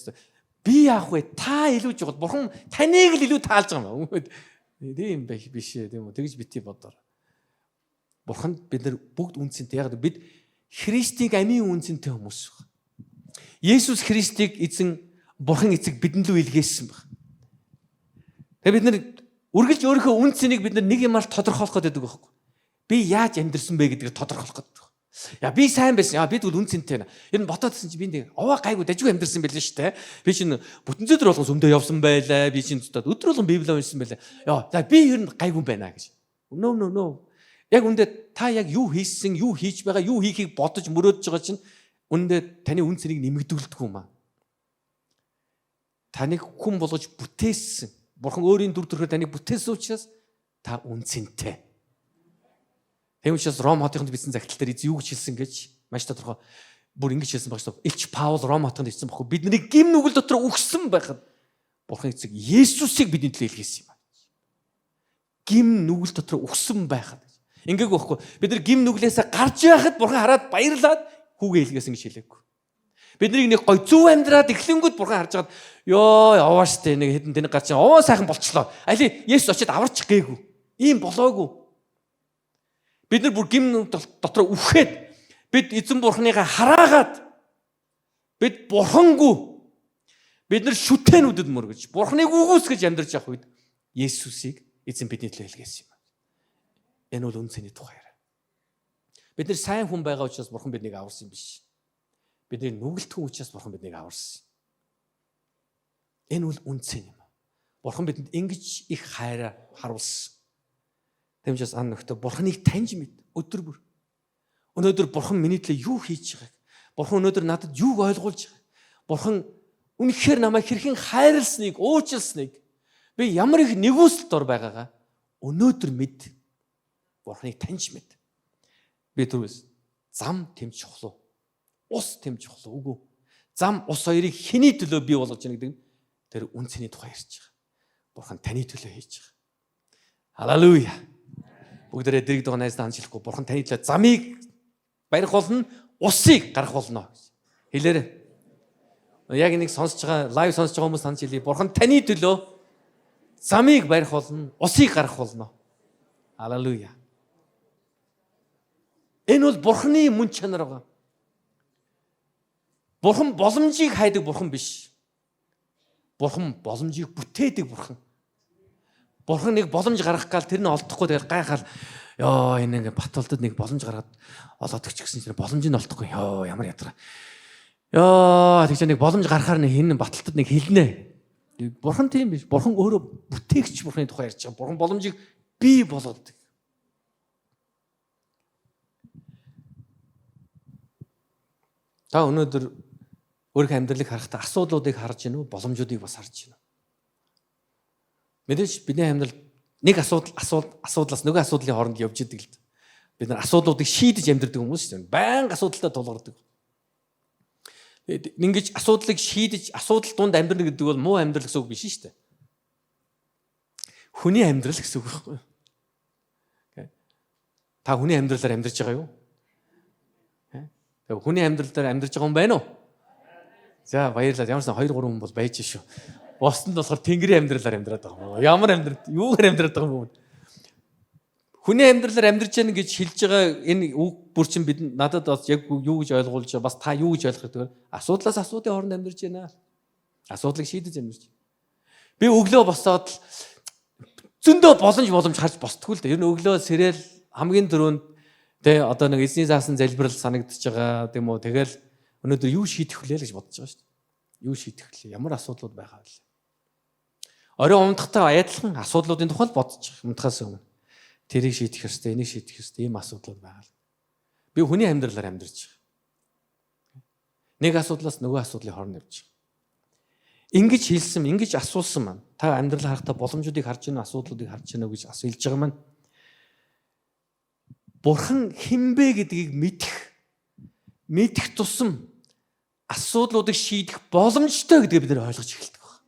Би яах вэ? Та илүү чухал. Бурхан таныг л илүү таалж байгаа юм. Тийм биш ээ тийм үү. Тэгж бити бодоор. Бурханд бид нар бүгд үнцэнтэй. Яг бид Христийг амийн үнцэнтэй хүмүүс байна. Есүс Христийг эзэн Бурхан эцэг бидэнд лөө илгээсэн байна. Тэгээ бид нар үргэлж өөрийнхөө үн цэнийг бид нар нэг юмар тодорхойлох гэдэг байхгүй. Би яаж амьдрсан бэ гэдгийг тодорхойлох гэдэг. Яа би сайн байсан. Яа бид бол үн цэнтэй байна. Энэ ботоодсэн чи би нэг овоо гайгүй дажгүй амьдрсан байлаа шүү дээ. Би чинь бүтэн зөдөр болгоос өмдөө явсан байлаа. Би чинь өдөр болгон Библийг уншсан байлаа. Яа за би ер нь гайгүй байна гэж. No. Яг үндэ та яг юу хийсэн, юу хийж байгаа, юу хийхийг бодож мөрөөдөж байгаа чинь үндэ таны үн цэнийг нэмэгдүүлдэг юм аа. Таныг хүн болгож бүтээсэн. Бурхан өөрийн дүр төрхөөр таныг бүтээсэн учраас та үн цэнтэй. Тийм учраас Ром хотынд бичсэн загтал дээр юу гэж хэлсэн гэж маш тодорхой бүр ингэж хэлсэн багш. Илч Паул Ром хотынд бичсэн баггүй. Бидний гим нүгэл дотор үхсэн байхад Бурхан эцэг Есүсийг бидний төлөө илгээсэн юм аа. Гим нүгэл дотор үхсэн байхад ингээгүү байхгүй. Бид нар гим нүглээсээ гарч яхад Бурхан хараад баярлаад хүүгээ илгээсэн гэж хэлээгүй. Бидний нэг гой зүв амьдраад эхлэнгүүд Бурхан харж хагаад ёо явааш тэ нэг хэдэн тэнэг гарч овоо сайхан болчлоо. Али Есүс очиод аварч гээгүй. Ийм болоогүй. Бид нар бүр гим дотор үхээд бид эзэн Бурханыгаа хараагаад бид Бурхангүй бид нар шүтэнүүдэд мөргөж Бурханыг үгүйсгэж амьдарч явах үед Есүсийг эзэн бидний төлөө илгээсэн юм. Энэ бол үн цэний тухай яриа. Бид нар сайн хүн байгаа учраас Бурхан биднийг аварсан биш. Бидний нүгэлтхэн учраас Бурхан биднийг аварсан. Энэ бол үн цэн юм. Бурхан бидэнд ингэж их хайраа харуулсан. Тэм учраас ан нөхдөд Бурханыг таньж мэд өдөр бүр. Өнөөдөр Бурхан миний төлөө юу хийж байгааг, Бурхан өнөөдөр надад юуг ойлгуулж байгааг, Бурхан үнэхээр намайг хэрхэн хайрласныг, уучлсныг, би ямар их нэгүсэлд ор байгаагаа өнөөдөр мэд. Бурханыг таньж мэд. Би түрүүс зам тэмч чухал уу? Ус тэмч чухал уу? Үгүй. Зам ус хоёрыг хэний төлөө бий болгож яана гэдэг нь тэр үн цэний тухай ярьж байгаа. Бурхан таны төлөө хийж байгаа. Халелуя. Бүгдээрээ дэрэгд байгаа найздаа хандлахгүй. Бурхан таны төлөө замыг барих болно, усыг гарах болно гэж хэлээрэй. Яг энийг сонсож байгаа, лайв сонсож байгаа хүмүүс санаж хэлье. Бурхан таны төлөө замыг барих болно, усыг гарах болно. Халелуя. Энэ бол Бурханы мөн чанар байгаа. Бурхан боломжийг хайдаг Бурхан биш. Бурхан боломжийг бүтээдэг Бурхан. Бурхан нэг боломж гаргах гал тэр нь олдохгүй тэгэл гайхаал ёо энэ ингээ Батболдод нэг боломж гаргаад олоод өгч гэсэн чинь боломж нь олдохгүй ёо ямар ядраа. Ёо тэгж нэг боломж гарахаар нэг хин Батболдод нэг хэлнэ. Бурхан тийм биш. Бурхан өөрөө бүтээгч Бурханы тухай ярьж байгаа. Бурхан боломжийг бий болгодог. Та өнөөдөр өөрийнхөө амьдралыг харахтаа асуудлуудыг харж гинүү, боломжуудыг бас харж гинүү. Мэдээж бидний амьдрал нэг асуудлаас нөгөө асуудлын хооронд явж идэг л. Бид нар асуудлуудыг шийдэж амьдрдаг хүмүүс шүү дээ. Байнга асуудалтай тулгардаг. Ингэж асуудлыг шийдэж асуудал дунд амьдрна гэдэг бол муу амьдрал гэсэн үг биш шүү дээ. Хүний амьдрал гэсэн үг байхгүй юу? Та хүний амьдралаар амьдарч байгаа юу? Хүний амьдралаар амьдарч байгаа юм байна уу? За баярлалаа. Ямарсан 2 3 хүн бол байж шүү. Босонд болохоор тэнгэрийн амьдралаар амьдраад байгаа юм. Ямар амьдрал, юугаар амьдраад байгаа юм бэ? Хүний амьдралаар амьдарч яана гэж хэлж байгаа энэ үг бүр чинь бид надад бас яг юу гэж ойлгуулж байгаа, бас та юу гэж ойлгох гэдэг вэ? Асуудлаас асуудлын хооронд амьдарч яана. Асуудлыг шийдэж амьдарч. Би өглөө босоод зөндөө боломж харж босдгүй л дээ. Ер нь өглөө сэрэл хамгийн түрүүнд тэ одоо нэг эзний заасан залбирал санагдчихж байгаа тийм үү. Тэгэл өнөөдөр юу шийдэх вүлээ л гэж бодож байгаа шүү дээ. Юу шийдэх вүлээ? Ямар асуудлууд байгаа вэ? Орой унтахтай адилхан асуудлуудын тухай бодож байгаа. Унтахаас өмнө тэрийг шийдэх ёстой, энийг шийдэх ёстой ийм асуудлууд байгаа. Би хүний амьдралаар амьдарч байгаа. Нэг асуудлаас нөгөө асуудлыг хорн явж байгаа. Ингэж хэлсэн, ингэж асуусан маань та амьдрал харахтаа боломжуудыг харж байна, асуудлуудыг харж байна гэж асуулж байгаа маань Бурхан хинбэ гэдгийг мэдэх тусам асуудлуудыг шийдэх боломжтой гэдгийг бид нар ойлгож эхэлдэг байна.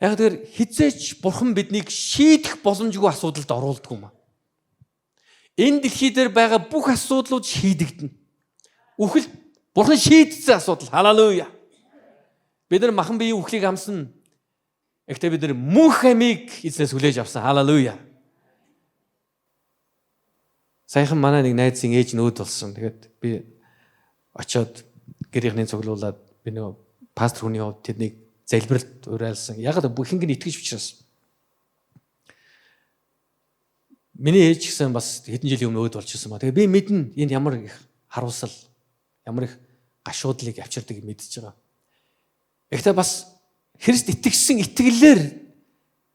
Яг тэр хизээч Бурхан биднийг шийдэх боломжгүй асуудалд оруулдаг юм аа. Энэ дэлхий дээр байгаа бүх асуудлууд шийдэгдэнэ. Үхэл Бурхан шийдсэн асуудал. Халелуя. Бид нар махан биеийн үхлийг амсна. Гэхдээ бид нар мөнх амийг эзнээс хүлээж авсан. Халелуя. Саяхан манай нэг найзын ээж нөөд болсон. Тэгээд би очиод гэрийнхний цуглуулад би нөгөө пастор хүний хувьд тэднийг залбиралд уриалсан. Ягаад бүхинг нь итгэж учраас. Миний ээж гэсэн бас хэдэн жилийн өмнө өөд болчихсон ба. Тэгээ би мэднэ энэ ямар их харуулсал, ямар их гашуудлыг авчирдаг мэдчихэж байгаа. Гэхдээ бас Христ итгэсэн итгэлээр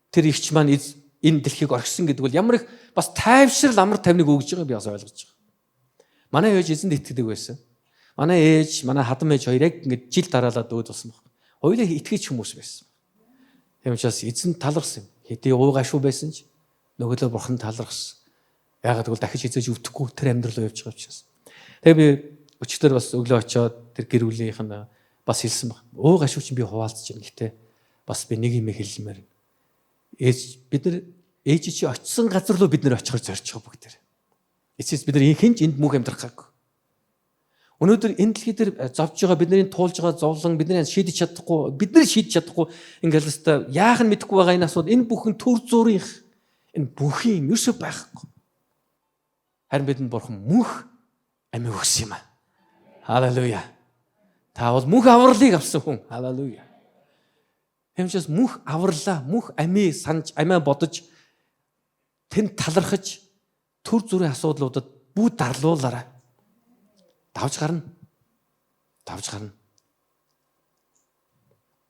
тэр ихч маань энэ дэлхийг орхисон гэдэг бол ямар их бас тайвшрал амар тайвныг өгж байгааг би бас ойлгож байгаа. Манай ээж эзэнд итгэдэг байсан. Манай ээж, манай хадам ээж хоёр яг ингэж жил дараалаад өөд болсон баг. Хоёулаа итгэж хүмүүс байсан. Тийм учраас эзэнд талархсан. Хэдий уу гашуу байсан ч нөгөөлөө Бурхан талархсан. Яагаад гэвэл дахиж эзэж өвдөхгүй тэр амьдрал явж байгаа учраас. Тэгээ би өчтөр бас өглөө очиод тэр гэр бүлийнх нь бас хэлсэн баг. Өө гашуу чинь би хуваалцаж байна. Гэхдээ бас би нэг юм хэлмээр. Бид нар ээж чи очисон газар руу бид нар очихоор зорж байгаа бүгд тэр. Эцэс бид нар хинч энд мөнх амьдрах гаг. Өнөөдөр энэ дэлхий дээр зовж байгаа бидний туулж байгаа зовлон бидний шийдэж чадахгүй бид нар шийдэж чадахгүй ингээл өстой яах нь мэдэхгүй байгаа энэ асуудал энэ бүхэн төр зүрийнх энэ бүхий юм ерөөсөө байхгүй. Харин бидэнд Бурхан мөнх амийг өгсөн юм аа. Халелуя. Та бол мөнх авралыг авсан хүн. Халелуя. Хэмжээс мөнх авралаа, мөнх амийг санаж, амиа бодож тэнд талархаж төр зүрийн асуудлуудад бүгд дарлуулаарай. Давж гарна.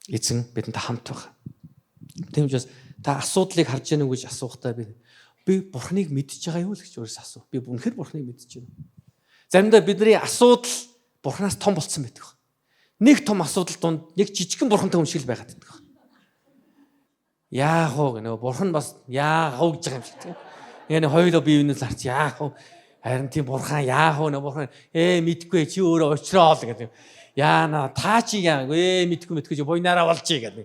Эзэн бидэнд хамт байгаа. Тийм учраас та асуудлыг харж яах вэ гэж асуухтаа би Бурханыг мэдж байгаа юу л гэж өөрөөс асуу. Би үнэхээр Бурханыг мэдж байна. Заримдаа бидний асуудал Бурханаас том болцсон байдаг. Нэг том асуудал донд нэг жижигхэн Бурхантай өмшгөл байгаад байдаг. Яах вэ гэнэ Бурхан бас яах вэ гэж байгаа юм шиг тийм. Яг хоёулаа бие биенээс харж яах вэ? Харин тийм Бурхан яах вэ? Бурхан мэдгүй чи өөрөө очроо л гэдэг. Яана та чи яа мэдгүй чи буйнаараа болчих гэдэг.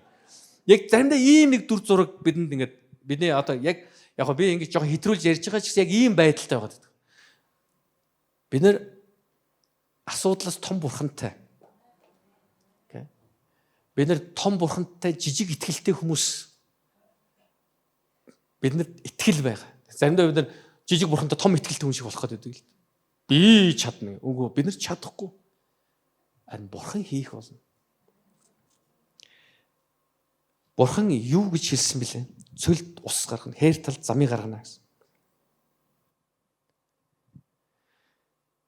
Яг заримдаа ийм нэг дүр зураг бидэнд ингээд бидний одоо яг би ингэж жоохон хэтрүүлж ярьж байгаа ч гэсэн яг ийм байдалтай байгаа гэдэг. Бид нэр асуудлаас том Бурхантай. Окей. Бид нэр том Бурхантай жижиг итгэлтэй хүмүүс биднэрт итгэл байгаа. Заримдаа бид нар жижиг Бурхантай том итгэлтэй хүн шиг болох гэдэг л. Би чадна. Үгүй бид нар чадахгүй. Харин Бурхан хийх болно. Бурхан юу гэж хэлсэн бэлээ? Цөлд ус гаргана, хээр талд замыг гаргана гэсэн.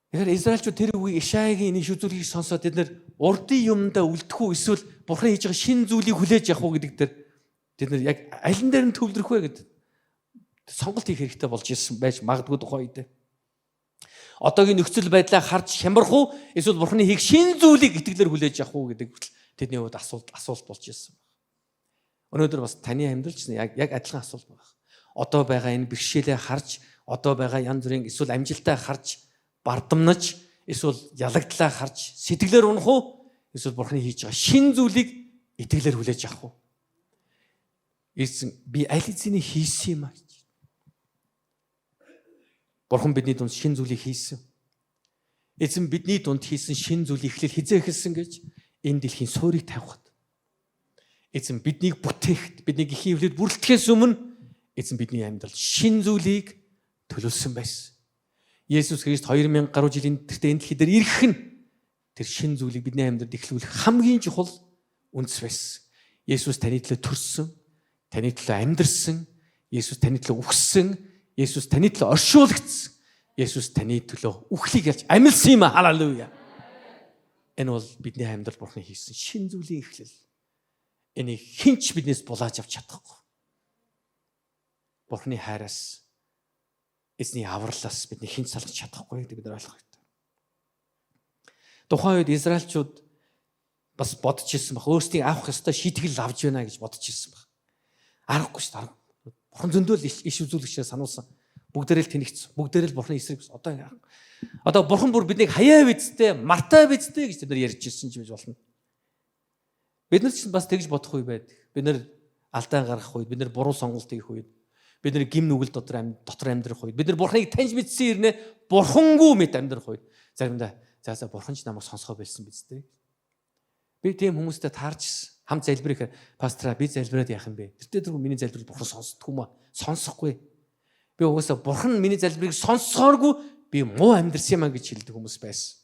Тэгэхээр Израильчууд тэр үеийг Ишаягийн нэг шүзүүлгийг сонсоод тэд нэр урдын юмдаа үлдэх үү эсвэл Бурхан хийж байгаа шин зүйлийг хүлээж явах уу гэдэг дээр тэд нэр яг алин дээр нь төвлөрөх вэ гэдэг сонголт хийх хэрэгтэй болж ирсэн байж магадгүй тухай үед. Одоогийн нөхцөл байдлаа харж хямрах уу эсвэл Бурханы хийх шин зүйлийг итгэлээр хүлээж авах уу гэдэг тэдний хувьд асуулт болж ирсэн. Өнөөдөр бас таны амьдралч яг адилхан асуулт байна. Одоо байгаа энэ бэрхшээлээ харж, одоо байгаа янз бүрийн эсвэл амжилтаа харж, бардамнаж, эсвэл ялагдлаа харж, сэтгэлээр унах уу? Эсвэл Бурханы хийж байгаа шин зүйлийг итгэлээр хүлээж авах уу? Эзэн би аль эзэний хийсэн юм аа гэж. Бурхан бидний дунд шин зүйлийг хийсэн. Эзэн бидний дунд хийсэн шин зүйлийг эхлэл хизээ эхэлсэн гэж энэ дэлхийн суурийг тавихад. Эзэн биднийг бүтээхэд, бидний эхийн хөвлөд бүрэлдэхээс өмнө эзэн бидний амьдралд шин зүйлийг төлөвлөсөн байсан. Есүс Христ 2000 гаруй жилийн тэртээ энэ дэлхий дээр ирэх нь тэр шин зүйлийг бидний амьдралд эхлүүлэх хамгийн чухал үндэс байсан. Есүс таны төлөө төрсөн, Таны төлөө амьдэрсэн, Есүс таны төлөө үхсэн, Есүс таны төлөө оршуулгдсан, Есүс таны төлөө үхлийг ялж амьдсан юм аа. Халелуя. Энэ бол бидний амьдрал Бурхан хийсэн шин зүйлийн эхлэл. Энийг хинч биднээс булааж авч чадахгүй. Бурханы хайраас, эзний авралаас бидний хинч салгаж чадахгүй гэдэг бид нар ойлгох хэрэгтэй. Тухайн үед Израильчууд бас бодож ирсэн баг. Өөрсдийн авах ёстой шийтгэл авч байна гэж бодож ирсэн баг. Аргагүй шүү дээ. Бурхан зөндөл иш үзүүлэгчээр сануулсан. Бүгдээрээ л тэнэгцсэн. Бүгдээрээ л Бурханы эсрэг биш. Одоо Бурхан бүр биднийг хаяа бидтэй, мартай бидтэй гэж тэд нар ярьж ирсэн ч гэж болно. Бид нар ч бас тэгж бодох үе байдаг. Бид нар алдаа гаргах үед, бид нар буруу сонголт хийх үед, бид нар гим нүгэл дотор амьдрах үед, бид нар Бурханыг таньж мэдсэн ирнэ Бурхангүй мэд амьдрах үед заримдаа за Бурхан ч намайг сонсгоо байлсан биз дээ. Би тийм хүмүүстэй таарч хамт залбирах пастора би залбираад яах юм бэ? Тэр дэргүй миний залбирыг Бурхан сонсдгүй маа. Сонсохгүй. Би угаасаа Бурхан миний залбирыг сонсохооргүй би муу амьдрсан юм а гэж хэлдэг хүмүүс байсан.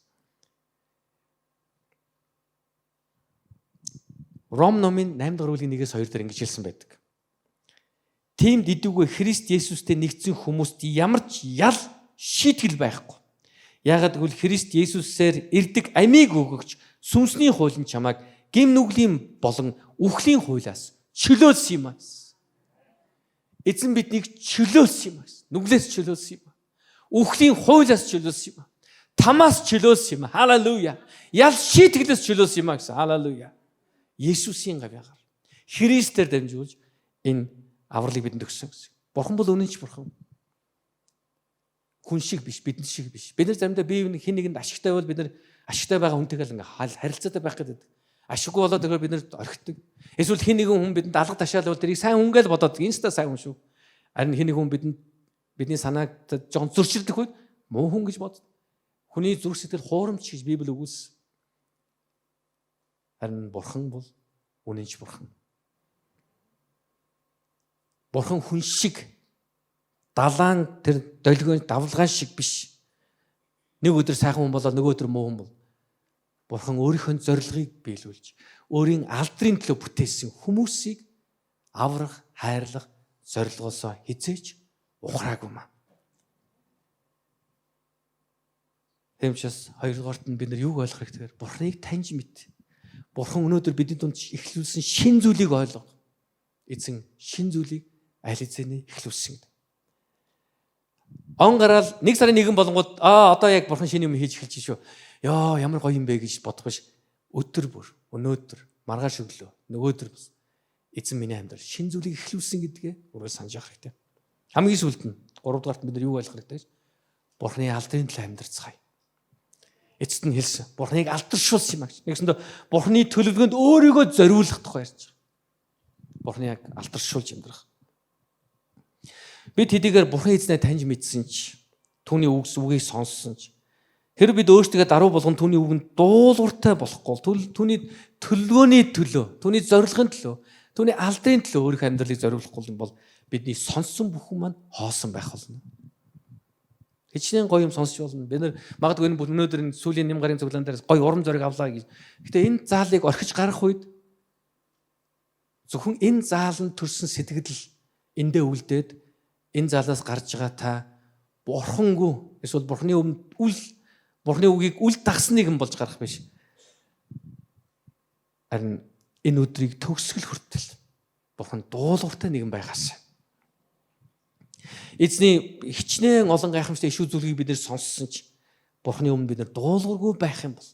Ром номын 8 дугаар бүлгийн 1-2 дээр ингэж хэлсэн байдаг. Тиймд идэггүй Христ Есүстэй нэгдсэн хүмүүст ямар ч ял шийтгэл байхгүй. Яагаад гэвэл Христ Есүсээр ирдэг амийг өгөгч сүнсний хууль нь чамайг гим нүглийн болон үхлийн хуулиас чөлөөлсөн юм аа. Эзэн биднийг чөлөөлсөн юм аа. Нүглээс чөлөөлсөн юм аа. Үхлийн хуулиас чөлөөлсөн юм аа. Тамаас чөлөөлсөн юм аа. Халелуя. Ял шийтгэлээс чөлөөлсөн юм аа гэсэн. Халелуя. Есүсийн гавьягаар Христээр дамжуулж энэ авралыг бидэнд өгсөн гэсэн. Бурхан бол үнэнч Бурхан. Хүн шиг биш, бидэн шиг биш. Бид нар заримдаа бие хин нэгэнд ашигтай бол бид нар ашигтай байгаа хүнтэйгээ ингээ харилцаатай байх гэдэг. Ашиггүй болоод тэгэхээр бид нар орхидог. Эсвэл хин нэгэн хүн бидэнд алга ташаал бол тэрийг сайн хүн гэж бодоод инста сайн хүн шүү. Харин хин нэгэн хүн бидний санааг жоохон зөрчилдөх үед муу хүн гэж бод. Хүний зүрх сэтгэл хуурамч гэж Библи өгүүлсэн. Харин Бурхан бол үнэнч Бурхан. Бурхан хүн шиг далаан тэр долгион давлгаан шиг биш. Нэг өдөр сайхан хүн болоод нөгөө өдөр муу хүн бол. Бурхан өөрийнхөө зорилгыг биелүүлж, өөрийн алдрын төлөө бүтээсэн хүмүүсийг аврах, хайрлах зорилгоосоо хизээж ухраагүй маа. Тэмчээс хоёрдугаарт нь бид нар юуг ойлгох хэрэгтэй вэ? Бурханыг таньж мэд. Бурхан өнөөдөр бидний дунд эхлүүлсэн шин зүйлийг ойлго. Эзэн шин зүйлийг аль хэзээний эхлүүлсэн. Он гараад 1 сарын 1 болонгууд одоо яг Бурхан шинэ юм хийж эхэлж шүү. Яа ямар гоё юм бэ гэж бодох биш. Өдөр бүр өнөөдөр маргааш өглөө нөгөөдөр бас эзэн миний амьдрал шин зүйлийг эхлүүлсэн гэдгээ өөрөө санаж явах хэрэгтэй. Хамгийн сүүлд нь 3 дугаарт бид нар юу ойлгох хэрэгтэй? Бурханы алдрын төлөө амьдарцгаая. Эцэст нь хэлсэн. Бурханыг алдаршуулсан юм аа. Нэгсэндээ Бурханы төлөвлөгөөнд өөрийгөө зориулах тухай ярьж байгаа. Бурханыг алдаршуулж амьдрах. Бид хэдийгээр Бурхан эзнээ таньж мэдсэн ч, түүний үгийг сонссон ч, хэрэг бид өөрсдөө даруй болгон түүний үгэнд дуулууртай болохгүй, түүний төлөвлөгөөний төлөө, түүний зорилгын төлөө, түүний алдрын төлөө өөрийнхөө амьдралыг зориулахгүй юм бол бидний сонссон бүхэн маань хоосон байх болно. Хичнээн гоё юм сонсч болно. Бид нар магадгүй энэ өнөөдөр энэ сүүлийн нэм гарын цуглаан дээр гоё урам зориг авлаа гэж. Гэтэ энэ заалыг орхиж гарах үед зөвхөн энэ заал нь төрсэн сэтгэл эндээ үлдээд энэ заалаас гарч байгаа та Бурхангүй эсвэл Бурханы Бурханы үгийг үл дагсан нэгэн болж гарах биш. Харин энэ өдрийг төгсгөл хүртэл Бурхан дуулууртай нэгэн байгаас. Эзний хичнээн олон гайхамшигтай иш үзүүлгийг бид нэр сонссон ч Бурханы өмнө бид нар дуулуургүй байх юм бол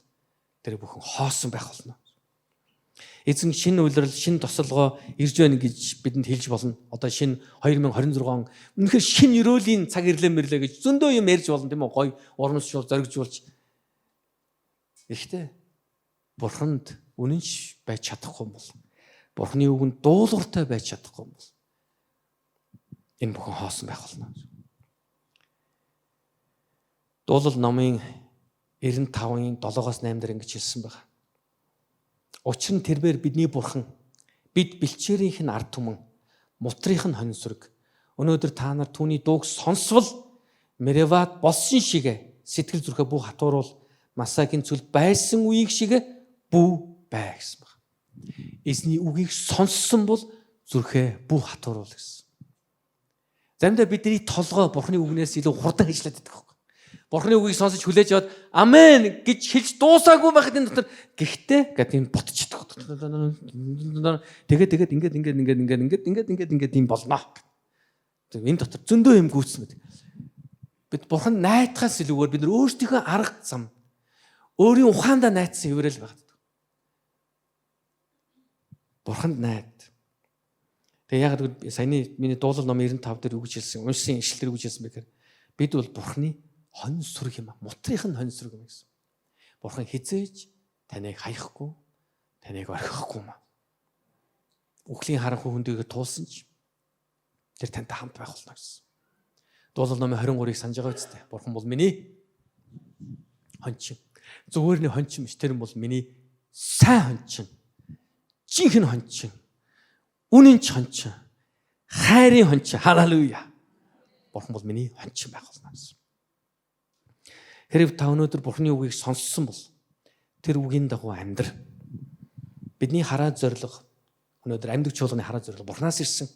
тэр бүхэн хоосон байх болно. Эзэн шинэ үйлрэл, шинэ тусалгоо ирж байна гэж бидэнд хэлж болно. Одоо шинэ 2026 үнэхээр шинэ өрөөлийн цаг ирлээ гэж зөндөө юм ярьж болно тийм үү? Гой урамшуул, зоригжуулж. Ихтэй Бурханд үнэнч байж чадахгүй юм бол, Бурханы үгэнд дуулууртай байж чадахгүй юм бол энэ бүхэн хоосон байх болно. Дуулал номын 95-ын 7-8 дээр ингэж хэлсэн байна. Учир нь тэрээр бидний Бурхан бид бэлчээрийнх нь ард түмэн, мутрынх нь хоньсрог. Өнөөдөр та нар түүний дууг сонсвол Мереват болсон шигэ сэтгэл зүрхээ бүх хатууруул Масагийн цүлд байсан үеиг шигэ бүү бай гэсэн байна. Эзний үгийг сонссон бол зүрхээ бүх хатууруул гэсэн. Заримдаа бидний толгой Бурхны үгнээс илүү хурдан ажиллаад байдаг. Бурхны үгийг сонсож хүлээж аваад амен гэж хэлж дуусаагүй байхад энэ дотор гэхдээ гэдэг юм ботчихдаг. Тэгээд ингээд юм болно. Энэ дотор зөндөө юм гүйцсэн байдаг. Бид Бурхан найдахаас илүүгээр бид нар өөрсдийнхөө арга зам өөрийн ухаандаа найдсан хэврэл байгаад. Бурханд найд. Тэгээ яг саяны миний дуулал ном 95 дээр үгж хэлсэн, уншсан ишлэлээр үгж хэлсэн бэхээр бид бол Бурханы хонь сүрэг юм аа. Мутрынх нь хонь сүрэг юм гэсэн. Бурхан хизээж таныг хаяхгүй, таныг орхихгүй юм аа. Үхлийн харанхуй хөндөгөө туулсан ч тэр тантай хамт байх болно гэсэн. Дуулал номын 23-ыг санаж байгаа үстэй. Бурхан бол миний хончин. Зүгээр нэг хончин биш, тэр бол миний сайн хончин. Жинхэнэ хончин. Үнэн ч хончин. Хайрын хончин. Халелуя. Бурхан бол миний хончин байх болно гэсэн. Хэрэг та өнөөдөр Бурханы үгийг сонссон бол тэр үгийн дагуу амьдр. Бидний хараа зориг өнөөдөр амьд чуулганы хараа зориг Бурханаас ирсэн.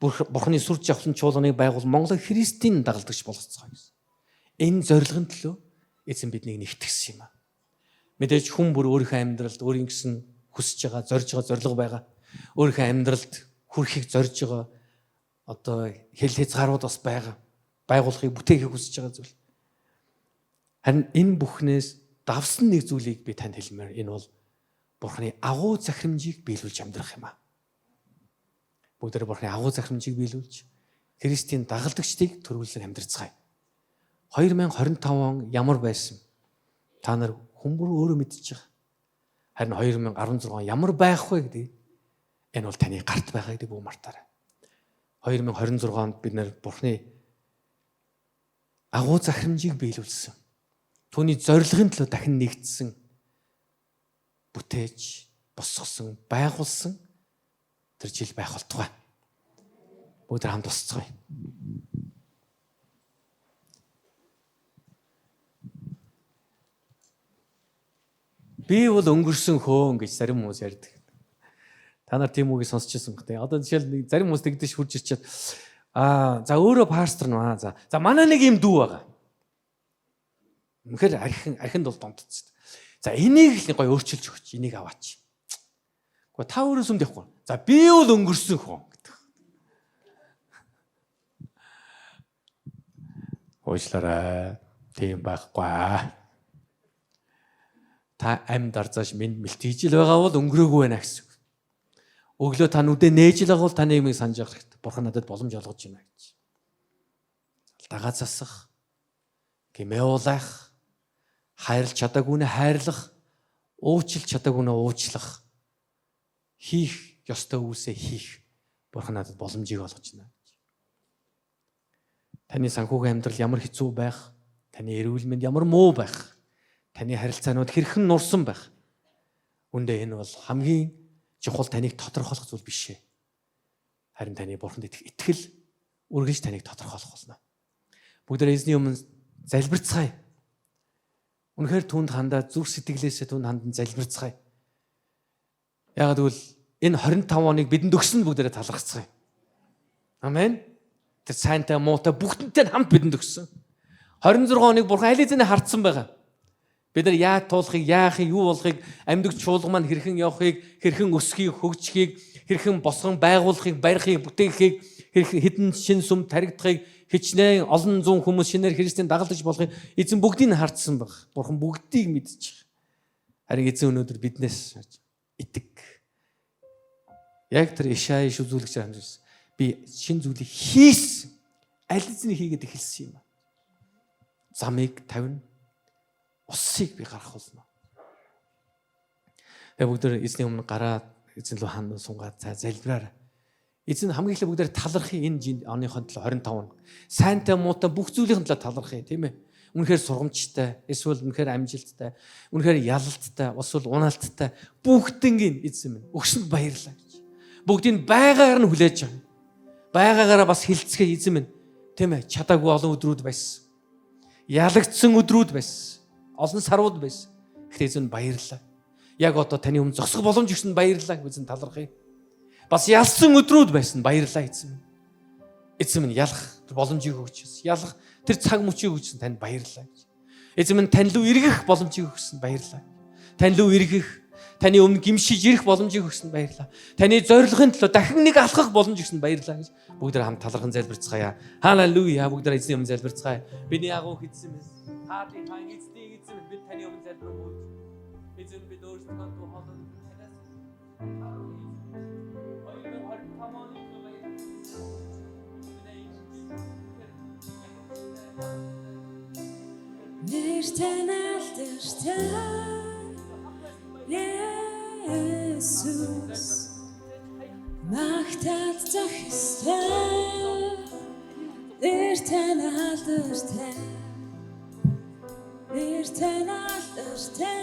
Бурханы сүр жавхлан чуулганыг байгуул Монголыг Христийн дагалдагч болгоцгоо гэсэн. Энэ зорилгын төлөө эзэн биднийг нэгтгэсэн юм аа. Мэдээж хүн бүр өөрийнхөө амьдралд өөрийн гэсэн хүсэж байгаа, зорж байгаа зориг байгаа. Өөрийнхөө амьдралд хүрэхийг зорж байгаа одоо хэл хязгаарууд бас байгаа. Байгуулахыг бүтээхийг хүсэж байгаа зүйл. Харин энэ бүхнээс давсан нэг зүйлийг би танд хэлмээр. Энэ бол Бурханы агуу захирамжийг биелүүлж амьдрах юм аа. Бүгдээр Бурханы агуу захирамжийг биелүүлж Христийн дагалдагчдыг төрүүлэн амьдрцгаая. 2025 он ямар байсан? Та нар хүмүүр өөрөө мэдчихэж байгаа. Харин 2016 ямар байх вэ гэдэг энэ бол таны гарт байгаа гэдэг бүх мартаарай. 2026 онд бид нэр Бурханы агуу захирамжийг биелүүлсэн. Түүний зорилгын төлөө дахин нэгдсэн, бүтээж, босгосон, байгуулсан тэр жил байх болтугай. Бүгд хамт босцгоё. Би бол өнгөрсөн хөөн гэж зарим хүмүүс ярьдаг. Та нар тийм үгийг сонсч байсан гэх тээ. Одоо жишээл зарим хүмүүс тэгдэж хурж ирчихэд за өөрөө пастор наа. За манай нэг юм дүү байгаа. Үнэхээр архинд бол донтцсон. За энийг л гоё өөрчилж өгч, энийг аваач. Гэхдээ та өөрөө сүмд явахгүй. За би бол өнгөрсөн хөөн гэдэг. Уучлаарай. Тийм байхгүй. Та амьд арзааш минь мэлтийж л байгаа бол өнгөрөөгүй байна гэсэн. Өглөө та нүдэ нээж л байгаа бол таны юмыг санаж явах хэрэгтэй. Бурхан надад боломж олгож байна гэж. Дагаа засах, гэмээ уулах, хайрлах чадаагүй нэ хайрлах, уучлах чадаагүй нэ уучлах, хийх ёстой үйлсээ хийх Бурхан надад боломжийг олгож байна гэж. Таны санхүүгийн амьдрал ямар хэцүү байх, таны эрүүл мэнд ямар муу байх, таны харилцаанууд хэрхэн нурсан байх. Үндэ энэ бол хамгийн чухал таныг тодорхойлох зүйл биш ээ. Харин таны Бурханд итгэл үргэлж таныг тодорхойлох болно. Бүгдээ эзний өмнө залбирцгаая. Үнэхээр түнд хандаа зүрх сэтгэлээсээ түнд хандан залбирцгаая. Яг гэвэл энэ 25 оныг бидэнд өгсөн бүгдээрээ талархацгаая. Амен. Тэр сайнтай муутай бүгднтэй хамт бидэнд өгсөн. 26 оныг Бурхан аль хэзээ хартсан байгаа. Бид нар яаж туулахыг, яахыг, юу болохыг, амьдаг чуулга маань хэрхэн явахыг, хэрхэн өсөхийг, хөгжихийг, хэрхэн босгон байгуулахыг, барихыг, бүтээхийг, хэрхэн хідэн шин сүм таригдахыг, хичнээн олон зуун хүмүүс шинээр Христийн дагалдаж болохыг эзэн бүгдийг нь хартсан баг. Бурхан бүгдийг мэдчих. Харин эзэн өнөөдөр биднээс итэг. Яг тэр Ишая иш үзүүлэгч хамжирсан. Би шин зүйлийг хийсэн. Аль эзний хийгээд эхэлсэн юм. Замыг тавина. Усыг би гарах болно. Тэгээ бүгд эзний өмнө гараад эзэн рүү хандсан сунгаад залбираар. Эзэн хамгийн ихлэ бүгдээр талархыг энэ оныхон 25 он. Сайнтай муутай бүх зүйлийн талаар талархыг тийм ээ. Үнэхээр сургамжтай, эсвэл үнэхээр амжилттай, үнэхээр ялалттай, эсвэл унаалттай бүгднийг эзэн минь өгсөнд баярлалаа гэж. Бүгдийг байгаагаар нь хүлээж авна. Байгаагаараа бас хилцгээ эзэн минь тийм ээ чадаагүй олон өдрүүд байсан. Ялагдсан өдрүүд байсан. Олон сарууд байсан. Гэхдээ эзэн баярлалаа. Яг одоо таны өмнө зогсох боломж өгсөнд баярлалаа гэж эзэн талархъя. Бас ялсан өдрүүд байсан. Баярлалаа эзэн минь. Эзэн минь ялах боломжийг өгч, ялах тэр цаг мөчийг өгсөн танд баярлалаа гэж. Эзэн минь тань руу эргэх боломжийг өгсөн баярлалаа. Тань руу эргэх, таны өмнө гимшиж ирэх боломжийг өгсөн баярлалаа. Таны зорилгын төлөө дахин нэг алхах боломж өгсөн баярлалаа гэж бүгд хамт талархан залбирцгаая. Халелуя. Бүгд эзний өмнө залбирцгаая. Бидний агуу эзэн минь, хаадын хаан эзний эзэн минь, бид таны өмнө залбирх. Эзэн бид өөрсдөө хоолой танаас Нэртэн алдартай Есүс магтаал зохистой нэртэн алдартай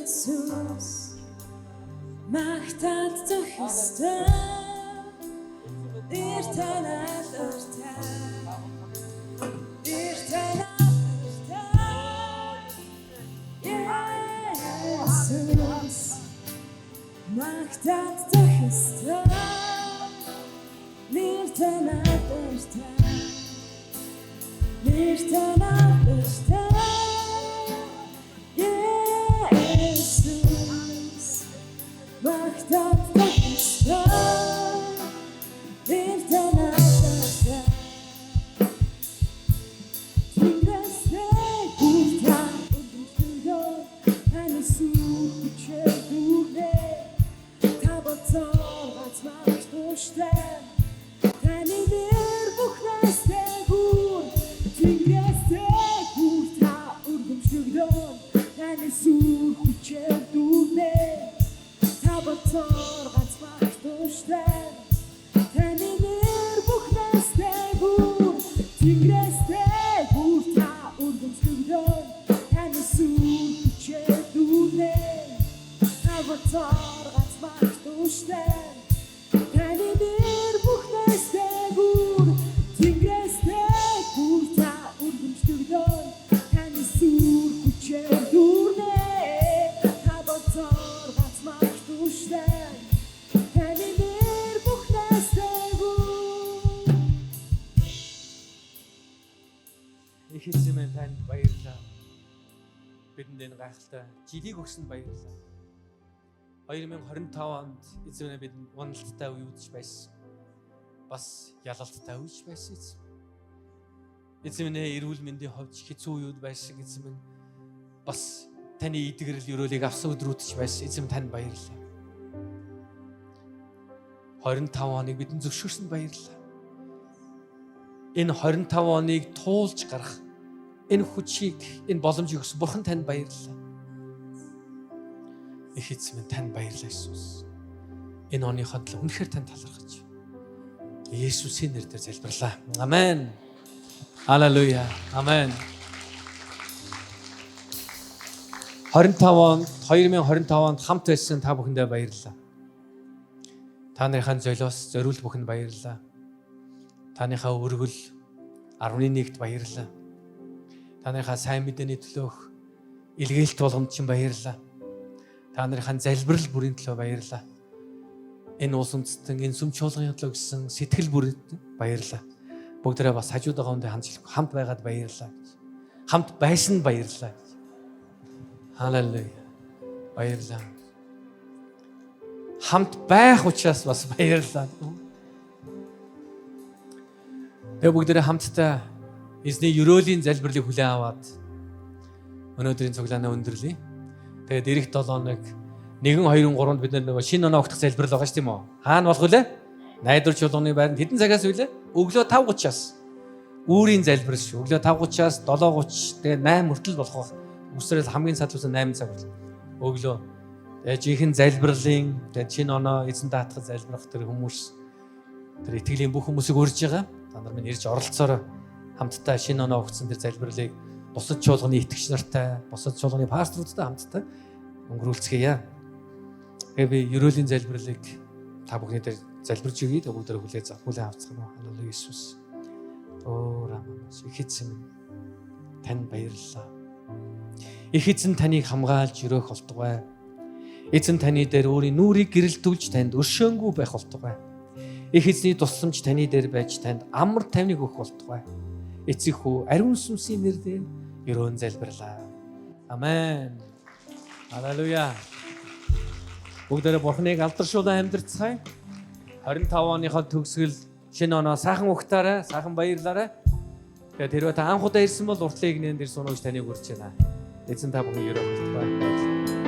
Есүс магтаал зохистой нэртэн алдартай Magtat zahista, nirten adersta, Jesus. Magtat zahista, nirten adersta. Tingreste kurta, udumstudo, anisur kuchedure. Tabatar atmak dostlar Tani bir bukreste gur Tingreste kurta urdum şugdon Tani sur kucher dune Tabatar atmak dostlar Tani bir bukreste gur Tingreste kurta urdum şugdon Tani sur kucher dune Tabatar Dostlar, tani bir buhneste gur, tingreste kurta urdumstugdon, tani sur kucher durne, tabatar gatmak dostlar, tani bir buhneste gur. Их эзэн минь танд баярлалаа. Бидэнд гайхалтай жилийг өгсөн баярлалаа. 2025 онд эзэн бид уналттай үе үзэж байсан. Бас ялалттай үеж байсан эзэн. Эзэн минь эрүүл мэндийн хувьд хэцүү үеуд байсан эзэн минь. Бас таны идэгрэл өрөөлийг авсан өдрүүд ч байсан. Эзэн танд баярлалаа. 25 оныг бидэнд зөвшөөрсөнд баярлалаа. Энэ 25 оныг туулж гарах энэ хүчийг, энэ боломжийг өгсөн Бурхан танд баярлалаа. Их эзэн минь танд баярлалаа Иесус. Энэ оныхоо төлөө үнэхээр танд талархаж Иесусийн нэрээр залбирлаа. Амен. Халелуя. Амен. 2025 онд хамт байсан та бүхэндээ баярлалаа. Та нарынхаа золиос зориул бүхэнд баярлалаа. Таныхаа өргөл 11-т баярлалаа. Таныхаа сайн мэдээний төлөөх илгээлт болгонд чинь баярлалаа. Та нарынхаа залбирал бүрийн төлөө баярлалаа. Энэ улс үндэстэн энэ сүм чуулганы төлөө гэсэн сэтгэл бүрийн баярлалаа. Бүгдээрээ бас хажууд байгаа хүндээ хандж хамт байгаад баярлалаа гэж. Хамт байсан баярлалаа гэж. Халелуя. Баярлалаа. Хамт байх учраас бас баярлалаа. Тэгээ бүгдээрээ хамтдаа эзний өрөөлийн залбирлыг хүлээн аваад өнөөдрийн цуглаанаа өндөрлөе. Тэгээд ирэх 7 хоног 1, 2, 3-нд бид нөгөө шинэ оноо өгөх залбирал байгаа ш тийм үү? Хаана болох вүлээ? Найдвар чуулганы байранд хэдэн цагаас вүлээ? Өглөө 5:30-аас. Үүрийн залбирал шүү. Өглөө 5:30-аас 7:30 тэгээд 8 хүртэл болох байх. Үсрэл хамгийн садлуусан 8 цаг бол. Өглөө. Тэгээд жинхэнэ залбирлын тэгээд шинэ оноо эзэн даатгах залбирах тэр хүмүүс тэр итгэлийн бүх хүмүүсийг урьж байгаа. Та нар минь ирж оролцоорой. Хамтдаа шинэ оноо өгсөн тэр залбирлыг бусад чуулганы итгэгч нартай, бусад чуулганы пасторудтай хамтдаа өнгөрүүлцгээе. Тэгээ би ерөөлийн залбирлыг та бүхний дээр залбирч өгье. Бүгдээ хүлээн авцгаана. Халелуя Иесус. Рамас их эзэн танд баярлалаа. Их эзэн таныг хамгаалж өрөөх болтугай. Эзэн таны дээр өөрийн нүрийг гэрэлтүүлж танд өршөөнгүй байх болтугай. Их эзний тусламж таны дээр байж танд амар тайвныг өгөх болтугай. Эцэг хүү ариун сүнсийн нэрээр өрөөн залбирлаа. Амен. Халелуя. Бүгдээрээ Бурхныг алдаршуулан амьдарцгаая. 25 оныхоо төгсгөл шинэ оноо сайхан ухтаарай, сайхан баярлаарай. Тэгээд хэрвээ та анх удаа ирсэн бол уртлын игнэн дээр сунууж таныг хүрч байна. Эзэн та бүхэн өрөөх болтугай.